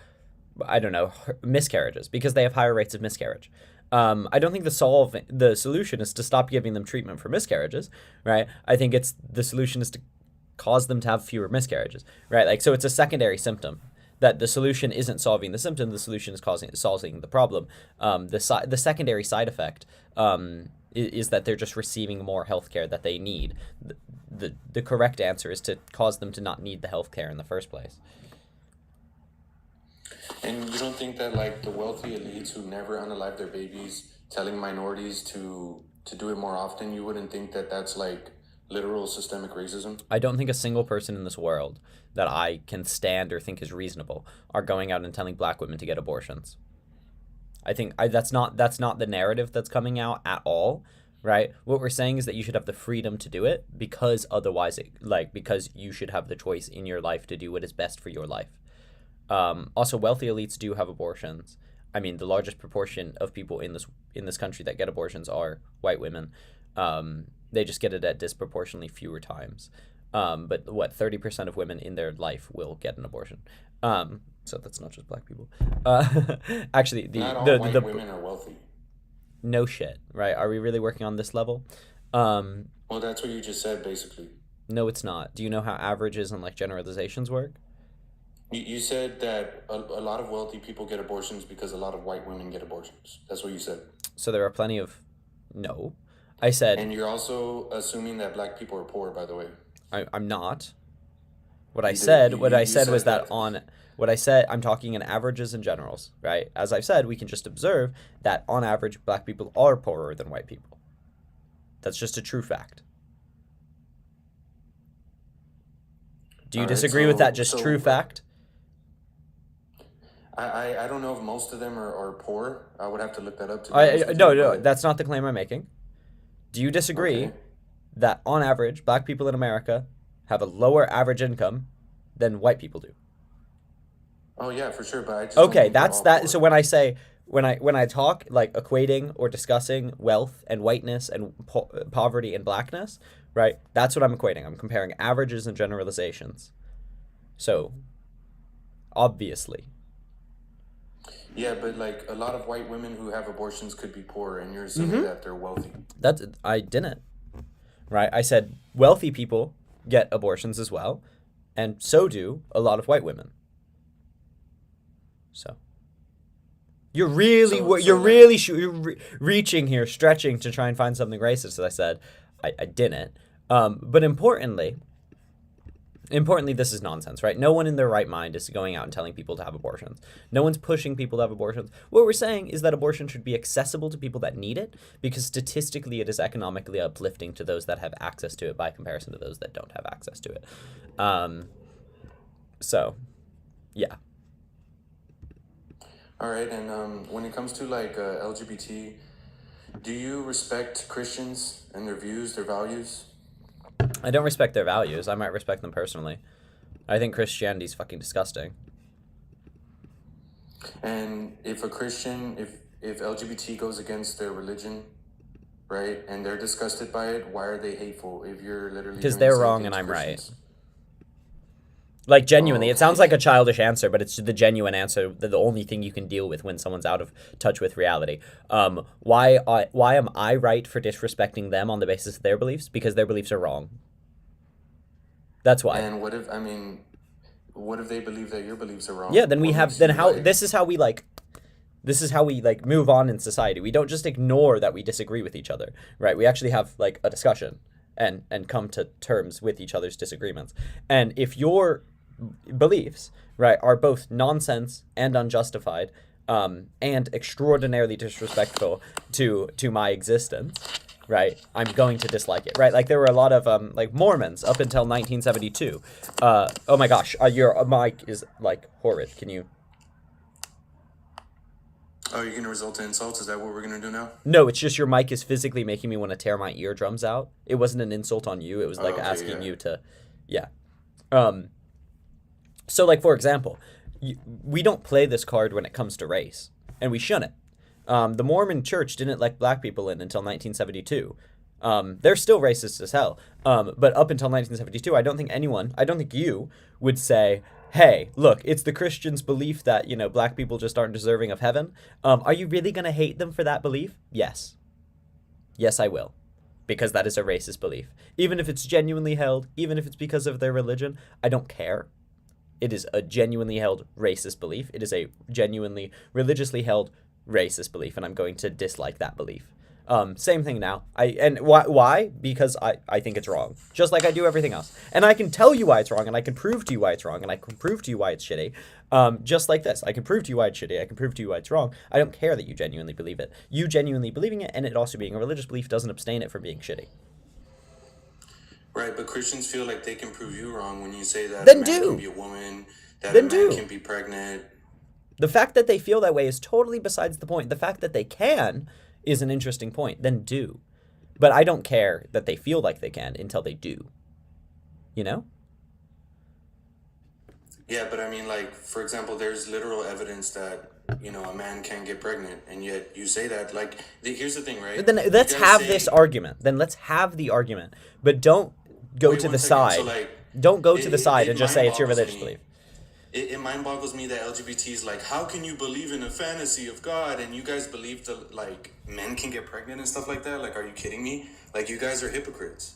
I don't know, miscarriages because they have higher rates of miscarriage. I don't think the solution is to stop giving them treatment for miscarriages, right? I think the solution is to cause them to have fewer miscarriages, right? Like, so it's a secondary symptom. That the solution isn't solving the symptom, the solution is solving the problem. The secondary side effect is that they're just receiving more healthcare that they need. The correct answer is to cause them to not need the healthcare in the first place. And you don't think that like the wealthy elites who never unalive their babies telling minorities to do it more often, you wouldn't think that that's like literal systemic racism? I don't think a single person in this world that I can stand or think is reasonable are going out and telling black women to get abortions. I think that's not the narrative that's coming out at all, right? What we're saying is that you should have the freedom to do it because otherwise, because you should have the choice in your life to do what is best for your life. Also, wealthy elites do have abortions. I mean, the largest proportion of people in this country that get abortions are white women. They just get it at disproportionately fewer times. But 30% of women in their life will get an abortion. So that's not just black people. Actually, not all white women are wealthy. No shit, right? Are we really working on this level? Well, that's what you just said, basically. No, it's not. Do you know how averages and like generalizations work? You said that a lot of wealthy people get abortions because a lot of white women get abortions. That's what you said. So there are plenty of... No. I said... And you're also assuming that black people are poor, by the way. I'm not. What I said was that I'm talking in averages and generals, right? As I've said, we can just observe that on average, black people are poorer than white people. That's just a true fact. Do you disagree with that true fact? I don't know if most of them are poor. I would have to look that up. No, that's not the claim I'm making. Do you disagree that on average, black people in America have a lower average income than white people do? Oh yeah, for sure. But I just okay, that's that. Poor. So when I talk like equating or discussing wealth and whiteness and poverty and blackness, right? That's what I'm equating. I'm comparing averages and generalizations. So, obviously. Yeah, but like a lot of white women who have abortions could be poor, and you're assuming that they're wealthy. I didn't. Right? I said wealthy people get abortions as well, and so do a lot of white women. So you're really reaching here, stretching to try and find something racist. As I said, I didn't. But importantly, this is nonsense, right? No one in their right mind is going out and telling people to have abortions. No one's pushing people to have abortions. What we're saying is that abortion should be accessible to people that need it, because statistically it is economically uplifting to those that have access to it by comparison to those that don't have access to it. So, yeah. All right, and when it comes to like LGBT, do you respect Christians and their views, their values? I don't respect their values. I might respect them personally. I think Christianity's fucking disgusting. And if a Christian, if LGBT goes against their religion, right, and they're disgusted by it, why are they hateful if you're literally... Because they're wrong and I'm right. Like, genuinely, it sounds like a childish answer, but it's the genuine answer, the only thing you can deal with when someone's out of touch with reality. Why am I right for disrespecting them on the basis of their beliefs? Because their beliefs are wrong. That's why. And what if they believe that your beliefs are wrong? Yeah, then this is how we move on in society. We don't just ignore that we disagree with each other, right? We actually have like a discussion and come to terms with each other's disagreements. And if your beliefs, right, are both nonsense and unjustified, and extraordinarily disrespectful to my existence, right, I'm going to dislike it, right? Like, there were a lot of like Mormons up until 1972. Oh my gosh, your mic is like horrid. Can you? Oh, you're gonna result in insults? Is that what we're gonna do now? No, it's just your mic is physically making me want to tear my eardrums out. It wasn't an insult on you. It was like asking you to, yeah. So, like, for example, we don't play this card when it comes to race, and we shouldn't. The Mormon church didn't let black people in until 1972. They're still racist as hell. But up until 1972, I don't think you would say, hey, look, it's the Christians' belief that, black people just aren't deserving of heaven. Are you really going to hate them for that belief? Yes. Yes, I will. Because that is a racist belief. Even if it's genuinely held, even if it's because of their religion, I don't care. It is a genuinely held racist belief. It is a genuinely religiously held racist belief, and I'm going to dislike that belief. Same thing now. Why? Because I think it's wrong. Just like I do everything else. And I can tell you why it's wrong, and I can prove to you why it's wrong, and I can prove to you why it's shitty. Just like this. I can prove to you why it's shitty. I can prove to you why it's wrong. I don't care that you genuinely believe it. You genuinely believing it, and it also being a religious belief, doesn't abstain it from being shitty. Right, but Christians feel like they can prove you wrong when you say that then a man do. can be a woman, that a man can be pregnant. The fact that they feel that way is totally besides the point. The fact that they can is an interesting point. Then do. But I don't care that they feel like they can until they do. You know? Yeah, but I mean, like, for example, there's literal evidence that, a man can get pregnant, and yet you say that. Like, here's the thing, right? But then let's have this argument. Then let's have the argument. But don't go to the side. So, like, don't go to the side and just say it's your religious belief. It mind boggles me that LGBT is like, how can you believe in a fantasy of God and you guys believe that, like, men can get pregnant and stuff like that? Like, are you kidding me? Like, you guys are hypocrites.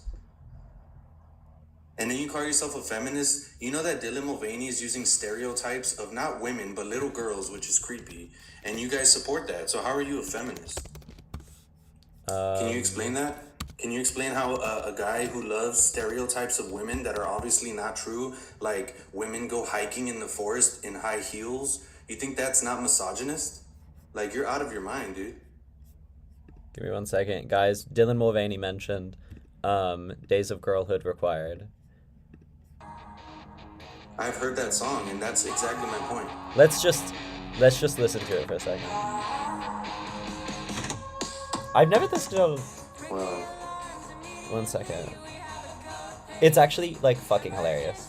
And then you call yourself a feminist. You know that Dylan Mulvaney is using stereotypes of not women, but little girls, which is creepy. And you guys support that. So how are you a feminist? Can you explain that? Can you explain how a guy who loves stereotypes of women that are obviously not true, like women go hiking in the forest in high heels, you think that's not misogynist? Like, you're out of your mind, dude. Give me 1 second. Guys, Dylan Mulvaney mentioned Days of Girlhood Required. I've heard that song, and that's exactly my point. Let's just listen to it for a second. I've never listened to... Well... 1 second. It's actually, like, fucking hilarious.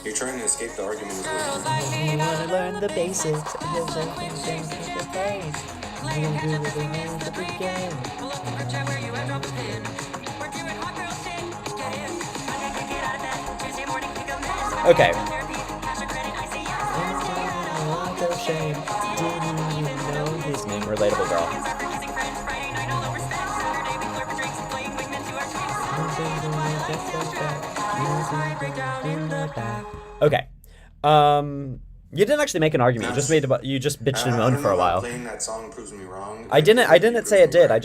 You're trying to escape the argument as well. You wanna learn the basics. Okay. shame. Didn't even know his name. Relatable girl. Okay. You didn't actually make an argument. You just made about you just bitched and moaned for a while. Playing that song proves me wrong. I didn't say it did. I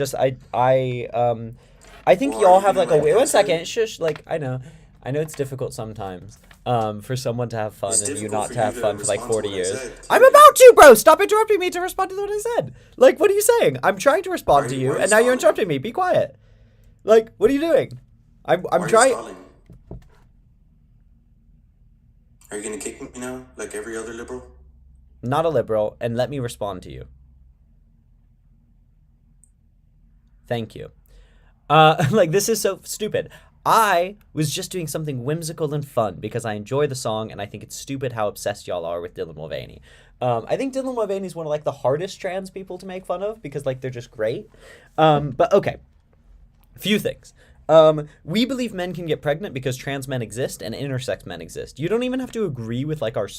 think y'all have like a wait 1 second. Shush. Like I know it's difficult sometimes. For someone to have fun and you not to have fun for like 40 years. I'm about to, bro. Stop interrupting me to respond to what I said. Like, what are you saying? I'm trying to respond to you, and now you're interrupting me. Be quiet. Like, what are you doing? I'm trying. Are you gonna kick me now, like every other liberal? Not a liberal, and let me respond to you. Thank you. Like, this is so stupid. I was just doing something whimsical and fun because I enjoy the song, and I think it's stupid how obsessed y'all are with Dylan Mulvaney. I think Dylan Mulvaney is one of, like, the hardest trans people to make fun of because, like, they're just great. But, okay. Few things. We believe men can get pregnant because trans men exist and intersex men exist. You don't even have to agree with, like, our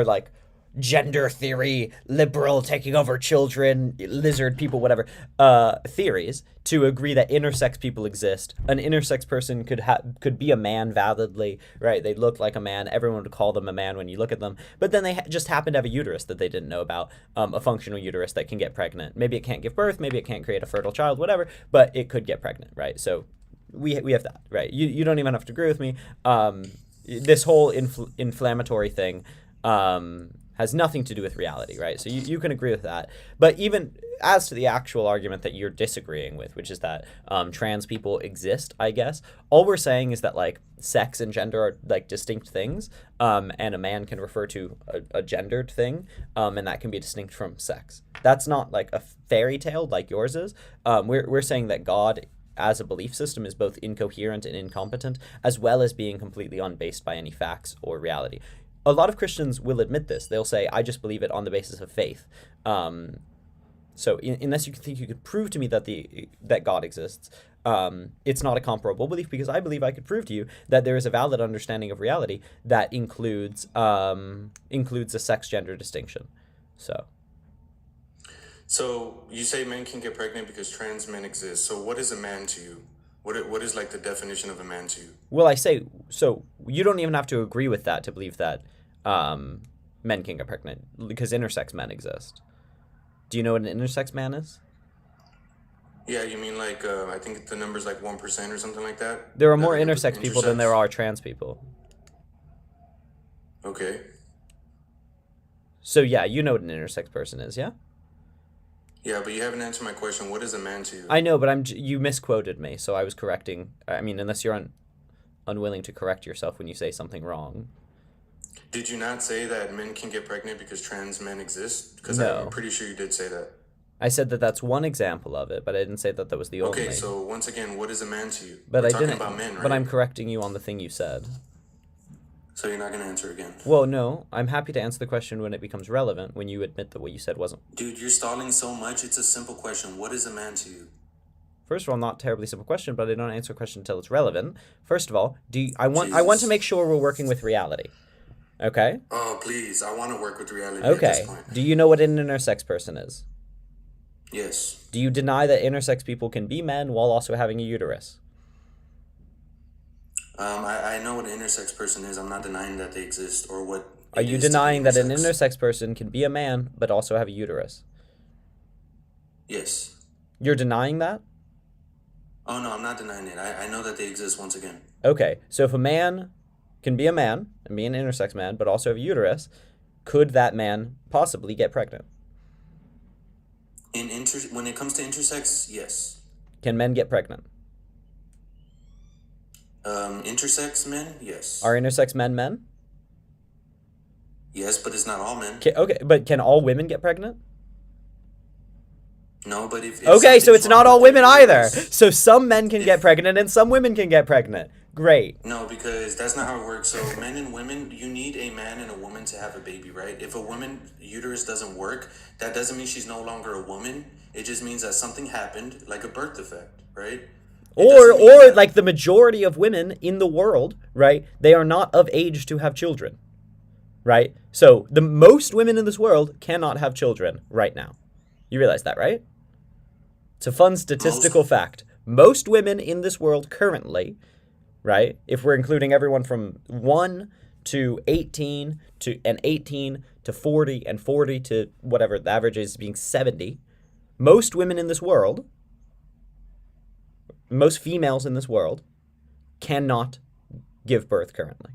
like, gender theory, liberal taking over children, lizard people, whatever, theories to agree that intersex people exist. An intersex person could be a man validly, right? They look like a man. Everyone would call them a man when you look at them. But then they just happen to have a uterus that they didn't know about, a functional uterus that can get pregnant. Maybe it can't give birth. Maybe it can't create a fertile child, whatever, but it could get pregnant, right? So we have that, right? You don't even have to agree with me. This whole inflammatory thing, has nothing to do with reality, right? So you can agree with that. But even as to the actual argument that you're disagreeing with, which is that trans people exist, I guess, all we're saying is that, like, sex and gender are, like, distinct things, and a man can refer to a gendered thing, and that can be distinct from sex. That's not, like, a fairy tale like yours is. We're saying that God as a belief system is both incoherent and incompetent, as well as being completely unbased by any facts or reality. A lot of Christians will admit this. They'll say, I just believe it on the basis of faith. So unless you think you could prove to me that God exists, it's not a comparable belief, because I believe I could prove to you that there is a valid understanding of reality that includes a sex-gender distinction. So you say men can get pregnant because trans men exist. So what is a man to you? What is, like, the definition of a man to you? Well, I say, so you don't even have to agree with that to believe that men can get pregnant, because intersex men exist. Do you know what an intersex man is? Yeah, you mean, like, I think the number's like 1% or something like that? There are more intersex people than there are trans people. Okay. So, yeah, you know what an intersex person is, yeah? Yeah, but you haven't answered my question. What is a man to you? I know, but you misquoted me, so I was correcting. I mean, unless you're unwilling to correct yourself when you say something wrong. Did you not say that men can get pregnant because trans men exist? Because no. I'm pretty sure you did say that. I said that that's one example of it, but I didn't say that was the only. Okay, so once again, what is a man to you? But We're I talking didn't. About men, right? But I'm correcting you on the thing you said. So you're not going to answer again? Well, no. I'm happy to answer the question when it becomes relevant, when you admit that what you said wasn't. Dude, you're stalling so much. It's a simple question. What is a man to you? First of all, not a terribly simple question, but I don't answer a question until it's relevant. First of all, I want to make sure we're working with reality. Okay? Oh, please. I want to work with reality okay. at this point. Do you know what an intersex person is? Yes. Do you deny that intersex people can be men while also having a uterus? I know what an intersex person is. I'm not denying that they exist or what. Are you denying that an intersex person can be a man but also have a uterus? Yes. You're denying that? Oh, no, I'm not denying it. I know that they exist once again. Okay, so if a man can be a man and be an intersex man but also have a uterus, could that man possibly get pregnant? When it comes to intersex, yes. Can men get pregnant? Intersex men, yes. Are intersex men? Yes, but it's not all men. Okay, but can all women get pregnant? No, but if okay, so it's not all women either. So some men can get pregnant and some women can get pregnant. Great. No, because that's not how it works. So men and women, you need a man and a woman to have a baby, right? If a woman's uterus doesn't work, that doesn't mean she's no longer a woman. It just means that something happened, like a birth defect, right? Or like the majority of women in the world, right? They are not of age to have children. right? So the most women in this world cannot have children right now. You realize that, right? It's a fun statistical fact. Most women in this world currently, right, if we're including everyone from 1 to 18 to 18 to 40 and 40 to whatever the average is being 70, most women in this world, most females in this world cannot give birth currently.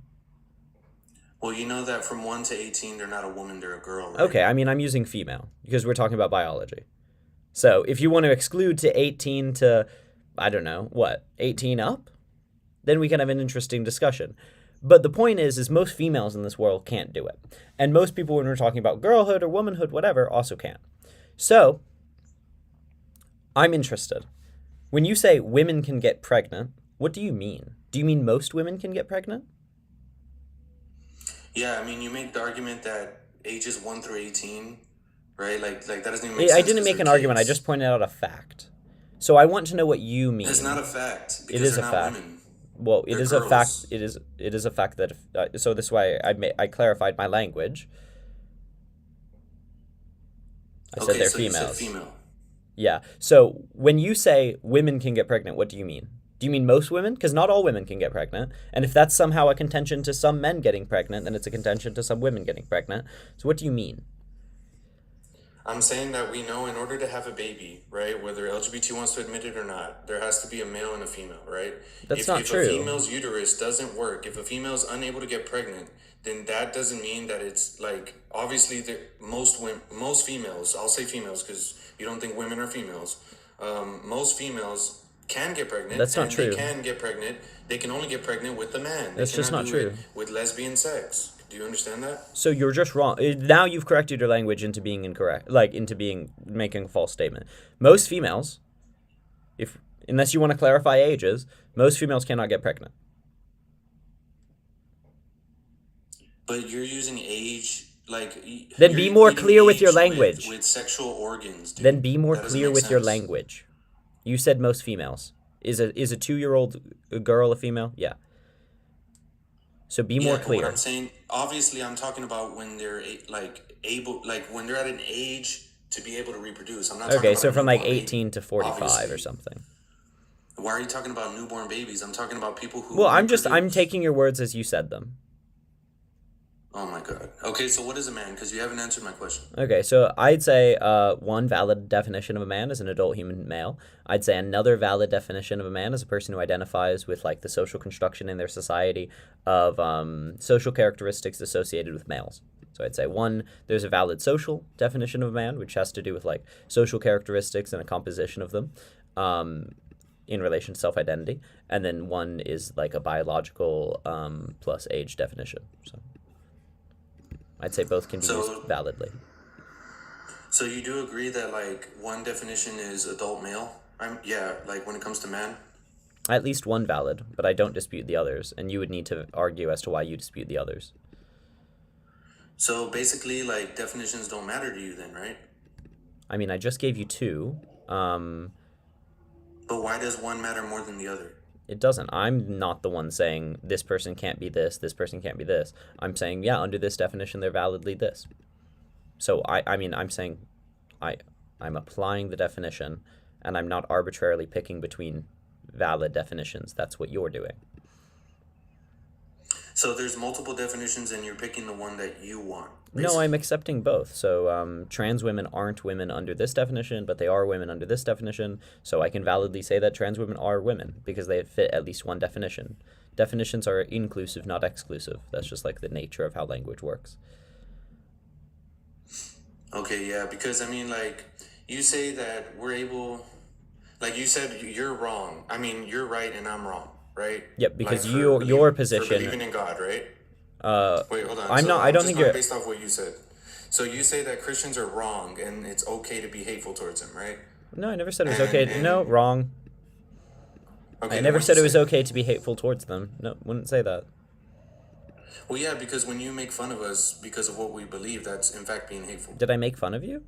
Well, you know that from 1 to 18, they're not a woman, they're a girl, right? Okay, I mean, I'm using female because we're talking about biology. So if you want to exclude to 18 to, I don't know, what, 18 up? Then we can have an interesting discussion. But the point is most females in this world can't do it. And most people, when we're talking about girlhood or womanhood, whatever, also can't. So I'm interested. When you say women can get pregnant, what do you mean? Do you mean most women can get pregnant? Yeah, I mean, you make the argument that ages 1 through 18, right? Like that doesn't even make sense. I didn't make an argument. I just pointed out a fact. So I want to know what you mean. It's not a fact. It is a fact. Women. Well, it They're is girls. a fact. It is a fact that. So this is why I clarified my language. I said they're females. You said female. Yeah. So when you say women can get pregnant, what do you mean? Do you mean most women? Because not all women can get pregnant. And if that's somehow a contention to some men getting pregnant, then it's a contention to some women getting pregnant. So what do you mean? I'm saying that we know in order to have a baby, right, whether LGBT wants to admit it or not, there has to be a male and a female, right? That's not true. If a female's uterus doesn't work, if a female's unable to get pregnant, then that doesn't mean that it's like, obviously most females, I'll say females because you don't think women are females, most females can get pregnant. That's not true. They can get pregnant. They can only get pregnant with the man. That's just not true. With lesbian sex. Do you understand that? So you're just wrong. Now you've corrected your language into being incorrect, making a false statement. Most females, unless you want to clarify ages, most females cannot get pregnant. But you're using age, Then be more clear with your language. With sexual organs, dude. Then be more clear with your language. You said most females. Is a 2-year-old girl a female? Yeah. So be more clear. What I'm saying, obviously, I'm talking about when they're when they're at an age to be able to reproduce. I'm not talking about so from 18 baby, to 45 obviously. or something. Why are you talking about newborn babies? I'm talking about people who. Well, I'm taking your words as you said them. Oh my god. Okay, so what is a man? Because you haven't answered my question. Okay, so I'd say one valid definition of a man is an adult human male. I'd say another valid definition of a man is a person who identifies with the social construction in their society of social characteristics associated with males. So I'd say there's a valid social definition of a man, which has to do with social characteristics and a composition of them in relation to self-identity. And then one is a biological plus age definition. So I'd say both can be used validly. So you do agree that one definition is adult male? When it comes to man? At least one valid, but I don't dispute the others, and you would need to argue as to why you dispute the others. So basically, definitions don't matter to you then, right? I mean, I just gave you two. But why does one matter more than the other? It doesn't. I'm not the one saying this person can't be this person can't be this. I'm saying, yeah, under this definition, they're validly this. So, I'm saying I'm applying the definition, and I'm not arbitrarily picking between valid definitions. That's what you're doing. So there's multiple definitions, and you're picking the one that you want. Basically. No, I'm accepting both. So trans women aren't women under this definition, but they are women under this definition. So I can validly say that trans women are women because they fit at least one definition. Definitions are inclusive, not exclusive. That's just the nature of how language works. Okay, yeah, because you say that we're able, you said you're wrong. I mean, you're right and I'm wrong, right? Yep, because your position. For believing in God, right? Wait, hold on. I don't think you're based off what you said. So you say that Christians are wrong and it's okay to be hateful towards them, right? No, I never said it was okay. No, wrong. Okay, I never said it was okay to be hateful towards them. No, wouldn't say that. Well, yeah, because when you make fun of us because of what we believe, that's in fact being hateful. Did I make fun of you?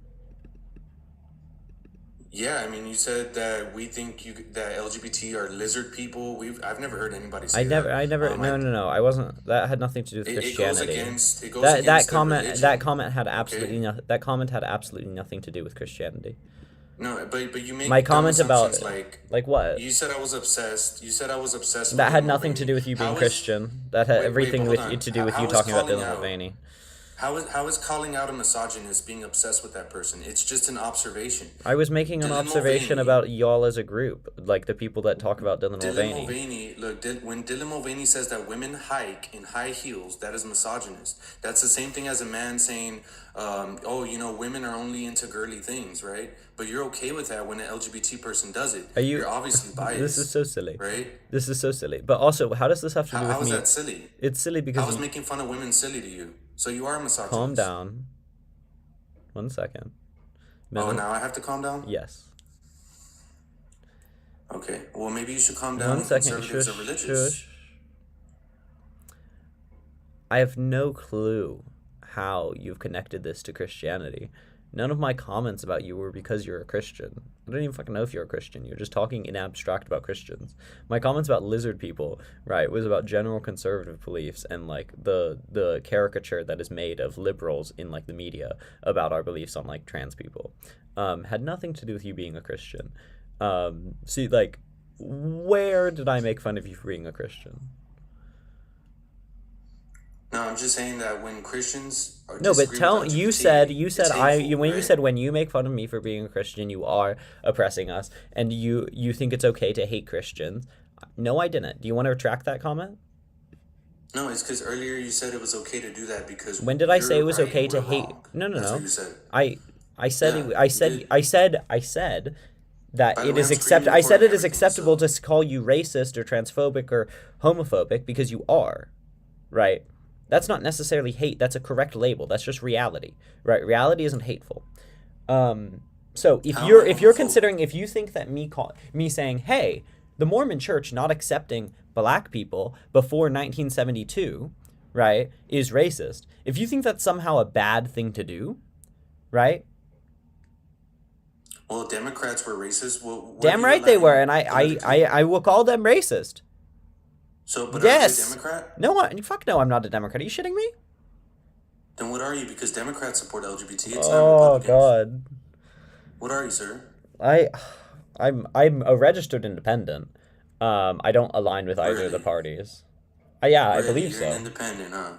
Yeah, I mean, you said that we think that LGBT are lizard people. I've never heard anybody say that. No. I wasn't. That had nothing to do with Christianity. It goes against the religion. That comment had absolutely that comment had absolutely nothing to do with Christianity. No, but you make my comment about like what? You said I was obsessed. That had nothing to do with you being Christian. That had everything to do with you talking about Dylan Mulvaney. How is calling out a misogynist being obsessed with that person? It's just an observation. I was making an observation about y'all as a group, like the people that talk about Dylan Mulvaney. Look, when Dylan Mulvaney says that women hike in high heels, that is misogynist. That's the same thing as a man saying, women are only into girly things, right? But you're okay with that when an LGBT person does it. You're obviously biased. This is so silly. Right? This is so silly. But also, how does this have to do with me? How is that silly? It's silly because... I was making fun of women silly to you. So you are a misogynist. Calm down. 1 second. Oh, now I have to calm down? Yes. Okay. Well, maybe you should calm down. 1 second. Conservatives are religious. Shush. I have no clue how you've connected this to Christianity. None of my comments about you were because you're a Christian. I don't even fucking know if you're a Christian. You're just talking in abstract about Christians. My comments about lizard people, right, was about general conservative beliefs and, like, the caricature that is made of liberals in, like, the media about our beliefs on, like, trans people. Had nothing to do with you being a Christian. See, like, where did I make fun of you for being a Christian? No, I'm just saying that when Christians are no, but you said when you make fun of me for being a Christian, you are oppressing us, and you think it's okay to hate Christians. No, I didn't. Do you want to retract that comment? No, it's because earlier you said it was okay to do that because when did I say it was okay to hate? No. That's what you said. I said that it is acceptable. I said it is acceptable to call you racist or transphobic or homophobic because you are, right? That's not necessarily hate. That's a correct label. That's just reality, right? Reality isn't hateful. So if you think that me saying, hey, the Mormon Church not accepting black people before 1972, right, is racist. If you think that's somehow a bad thing to do, right? Well, Democrats were racist. Damn right they were, and I will call them racist. So, but yes. Are you a Democrat? No, fuck no, I'm not a Democrat. Are you shitting me? Then what are you? Because Democrats support LGBT. It's not Republicans. God. What are you, sir? I'm a registered independent. I don't align with either of the parties. Yeah, I believe so. You're an independent, huh?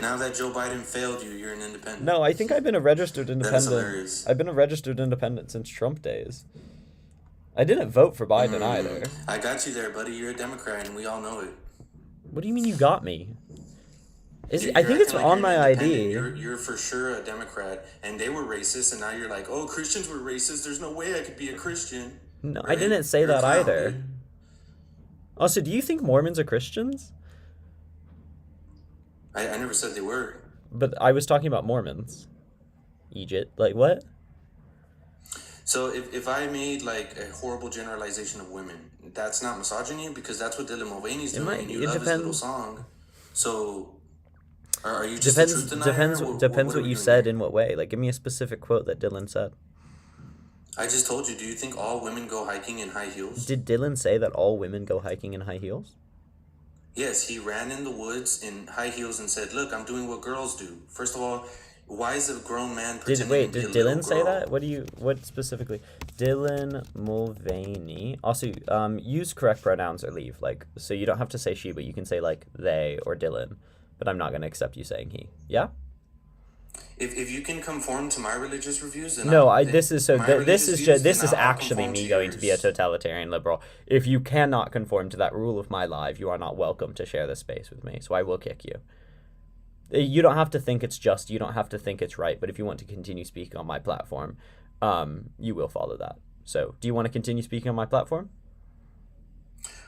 Now that Joe Biden failed you, you're an independent. No, I think I've been a registered independent. That is hilarious. I've been a registered independent since Trump days. I didn't vote for Biden either. I got you there, buddy. You're a Democrat, and we all know it. What do you mean you got me? I think it's on my ID. You're for sure a Democrat, and they were racist, and now you're like, oh, Christians were racist. There's no way I could be a Christian. No, right? I didn't say that either. Dude. Also, do you think Mormons are Christians? I never said they were. But I was talking about Mormons. Egypt. Like, what? So if I made like a horrible generalization of women, that's not misogyny because that's what Dylan Mulvaney's doing, and you love his little song. So are you just depends what you said in what way. Like, give me a specific quote that Dylan said. I just told you. Do you think all women go hiking in high heels? Did Dylan say that all women go hiking in high heels? Yes, he ran in the woods in high heels and said, "Look, I'm doing what girls do." First of all, why is a grown man pretending to be a Dylan say girl? that? What specifically? Dylan Mulvaney. Also, use correct pronouns or leave. Like, so you don't have to say she, but you can say like they or Dylan. But I'm not going to accept you saying he. Yeah? If you can conform to my religious reviews, then this is actually me going to be a totalitarian liberal. If you cannot conform to that rule of my life, you are not welcome to share this space with me. So I will kick you. You don't have to think it's just. You don't have to think it's right. But if you want to continue speaking on my platform, you will follow that. So, do you want to continue speaking on my platform?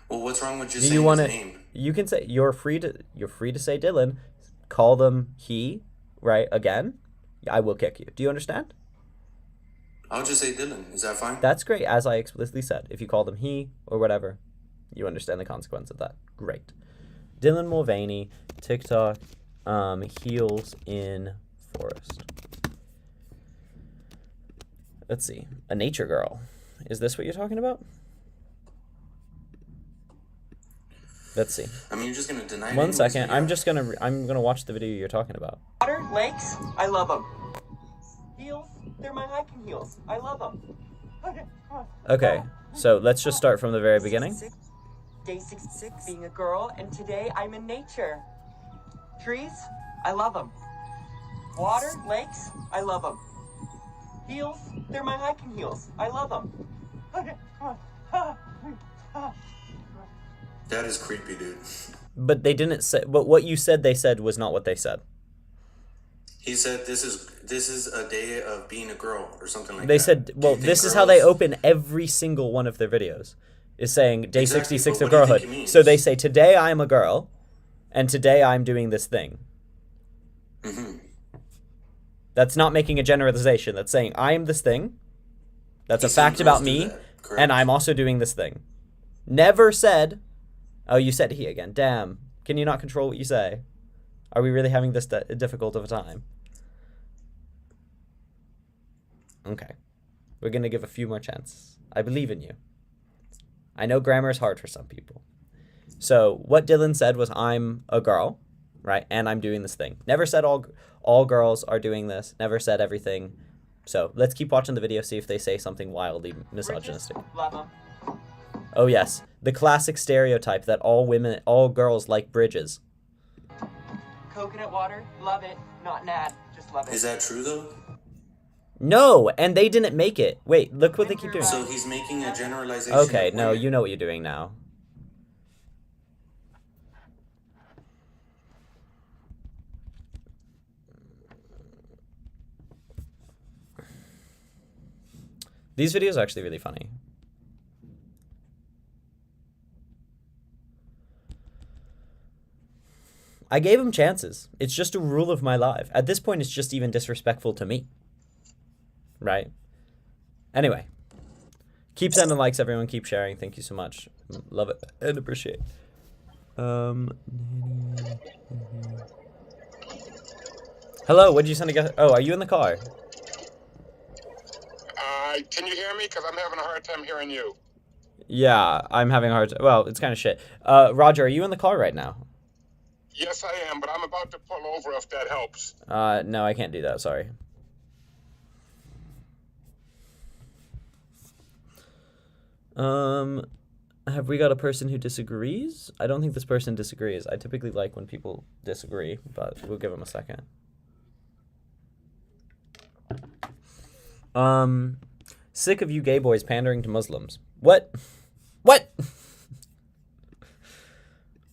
Well, what's wrong with just saying his name? You can say you're free to say Dylan. Call them he, right? Again, I will kick you. Do you understand? I'll just say Dylan. Is that fine? That's great. As I explicitly said, if you call them he or whatever, you understand the consequence of that. Great. Dylan Mulvaney, TikTok, heels in forest. Let's see. A nature girl. Is this what you're talking about? Let's see. I mean, you're just gonna deny it. One second. I'm gonna watch the video you're talking about. Water, lakes, I love them. Heels, they're my hiking heels. I love them. Okay, so let's just start from the very beginning. Day 66, being a girl, and today I'm in nature. Trees, I love them. Water, lakes, I love them. Heels, they're my hiking heels. I love them. That is creepy, dude. But they didn't say. But what you said they said was not what they said. He said this is a day of being a girl or something like they that. Said, well, this is how they open every single one of their videos. Is saying day 66 of girlhood. So they say today I'm a girl, and today I'm doing this thing. Mm-hmm. That's not making a generalization. That's saying I am this thing. That's a fact about me, and I'm also doing this thing. Never said. Oh, you said he again. Damn. Can you not control what you say? Are we really having this difficult of a time? Okay. We're going to give a few more chances. I believe in you. I know grammar is hard for some people. So what Dylan said was I'm a girl, right? And I'm doing this thing. Never said all girls are doing this. Never said everything. So let's keep watching the video, see if they say something wildly misogynistic. Oh yes, the classic stereotype that all girls like bridges. Coconut water, love it. Not Nat, just love it. Is that true though? No, and they didn't make it. Wait, look what they keep doing. So he's making a generalization. Okay, no, you know what you're doing now. These videos are actually really funny. I gave him chances. It's just a rule of my life. At this point, it's just even disrespectful to me. Right? Anyway. Keep sending likes, everyone. Keep sharing. Thank you so much. Love it and appreciate. Hello, what did you send again? Oh, are you in the car? Can you hear me? Because I'm having a hard time hearing you. Yeah, I'm having a hard time. Well, it's kind of shit. Roger, are you in the car right now? Yes, I am, but I'm about to pull over if that helps. No, I can't do that. Sorry. Have we got a person who disagrees? I don't think this person disagrees. I typically like when people disagree, but we'll give them a second. Sick of you gay boys pandering to Muslims. What? What?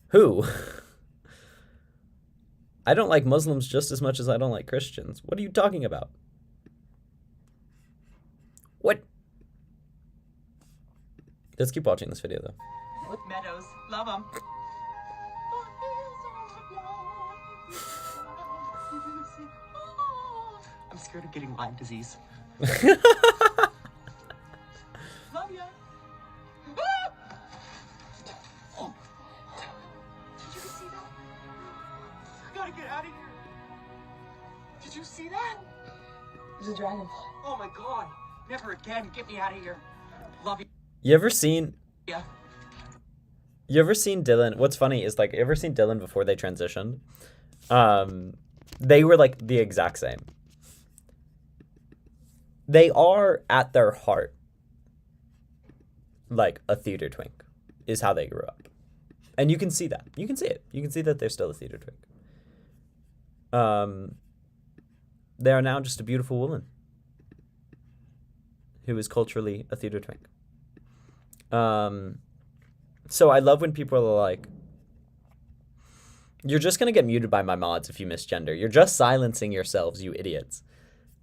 Who? I don't like Muslims just as much as I don't like Christians. What are you talking about? What? Let's keep watching this video, though. With meadows, love them. I'm scared of getting Lyme disease. Love ya. Did you see that? I gotta get out of here. Did you see that? There's a dragonfly. Oh my god. Never again. Get me out of here. Love you. You ever seen... Yeah. You ever seen Dylan? What's funny is, like, you ever seen Dylan before they transitioned? They were, like, the exact same. They are, at their heart, like, a theater twink, is how they grew up. And you can see that. You can see it. You can see that they're still a theater twink. They are now just a beautiful woman who is culturally a theater twink. So I love when people are like, you're just going to get muted by my mods if you misgender. You're just silencing yourselves, you idiots.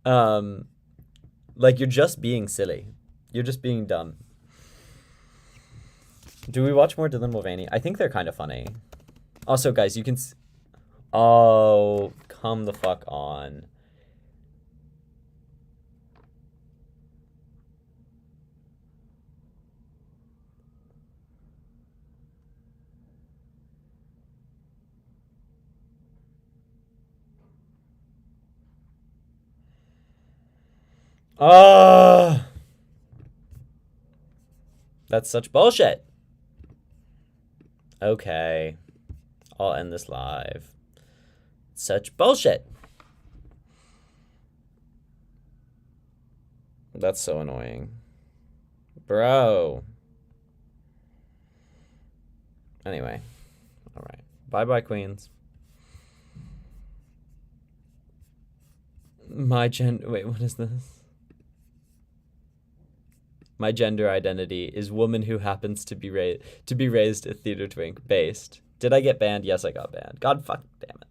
Like, you're just being silly. You're just being dumb. Do we watch more Dylan Mulvaney? I think they're kind of funny. Also, guys, you can... Oh, come the fuck on. That's such bullshit. Okay. I'll end this live. Such bullshit. That's so annoying. Bro. Anyway. Alright. Bye-bye, queens. Wait, what is this? My gender identity is woman who happens to be raised a theater twink based. Did I get banned? Yes, I got banned. God fuck damn it.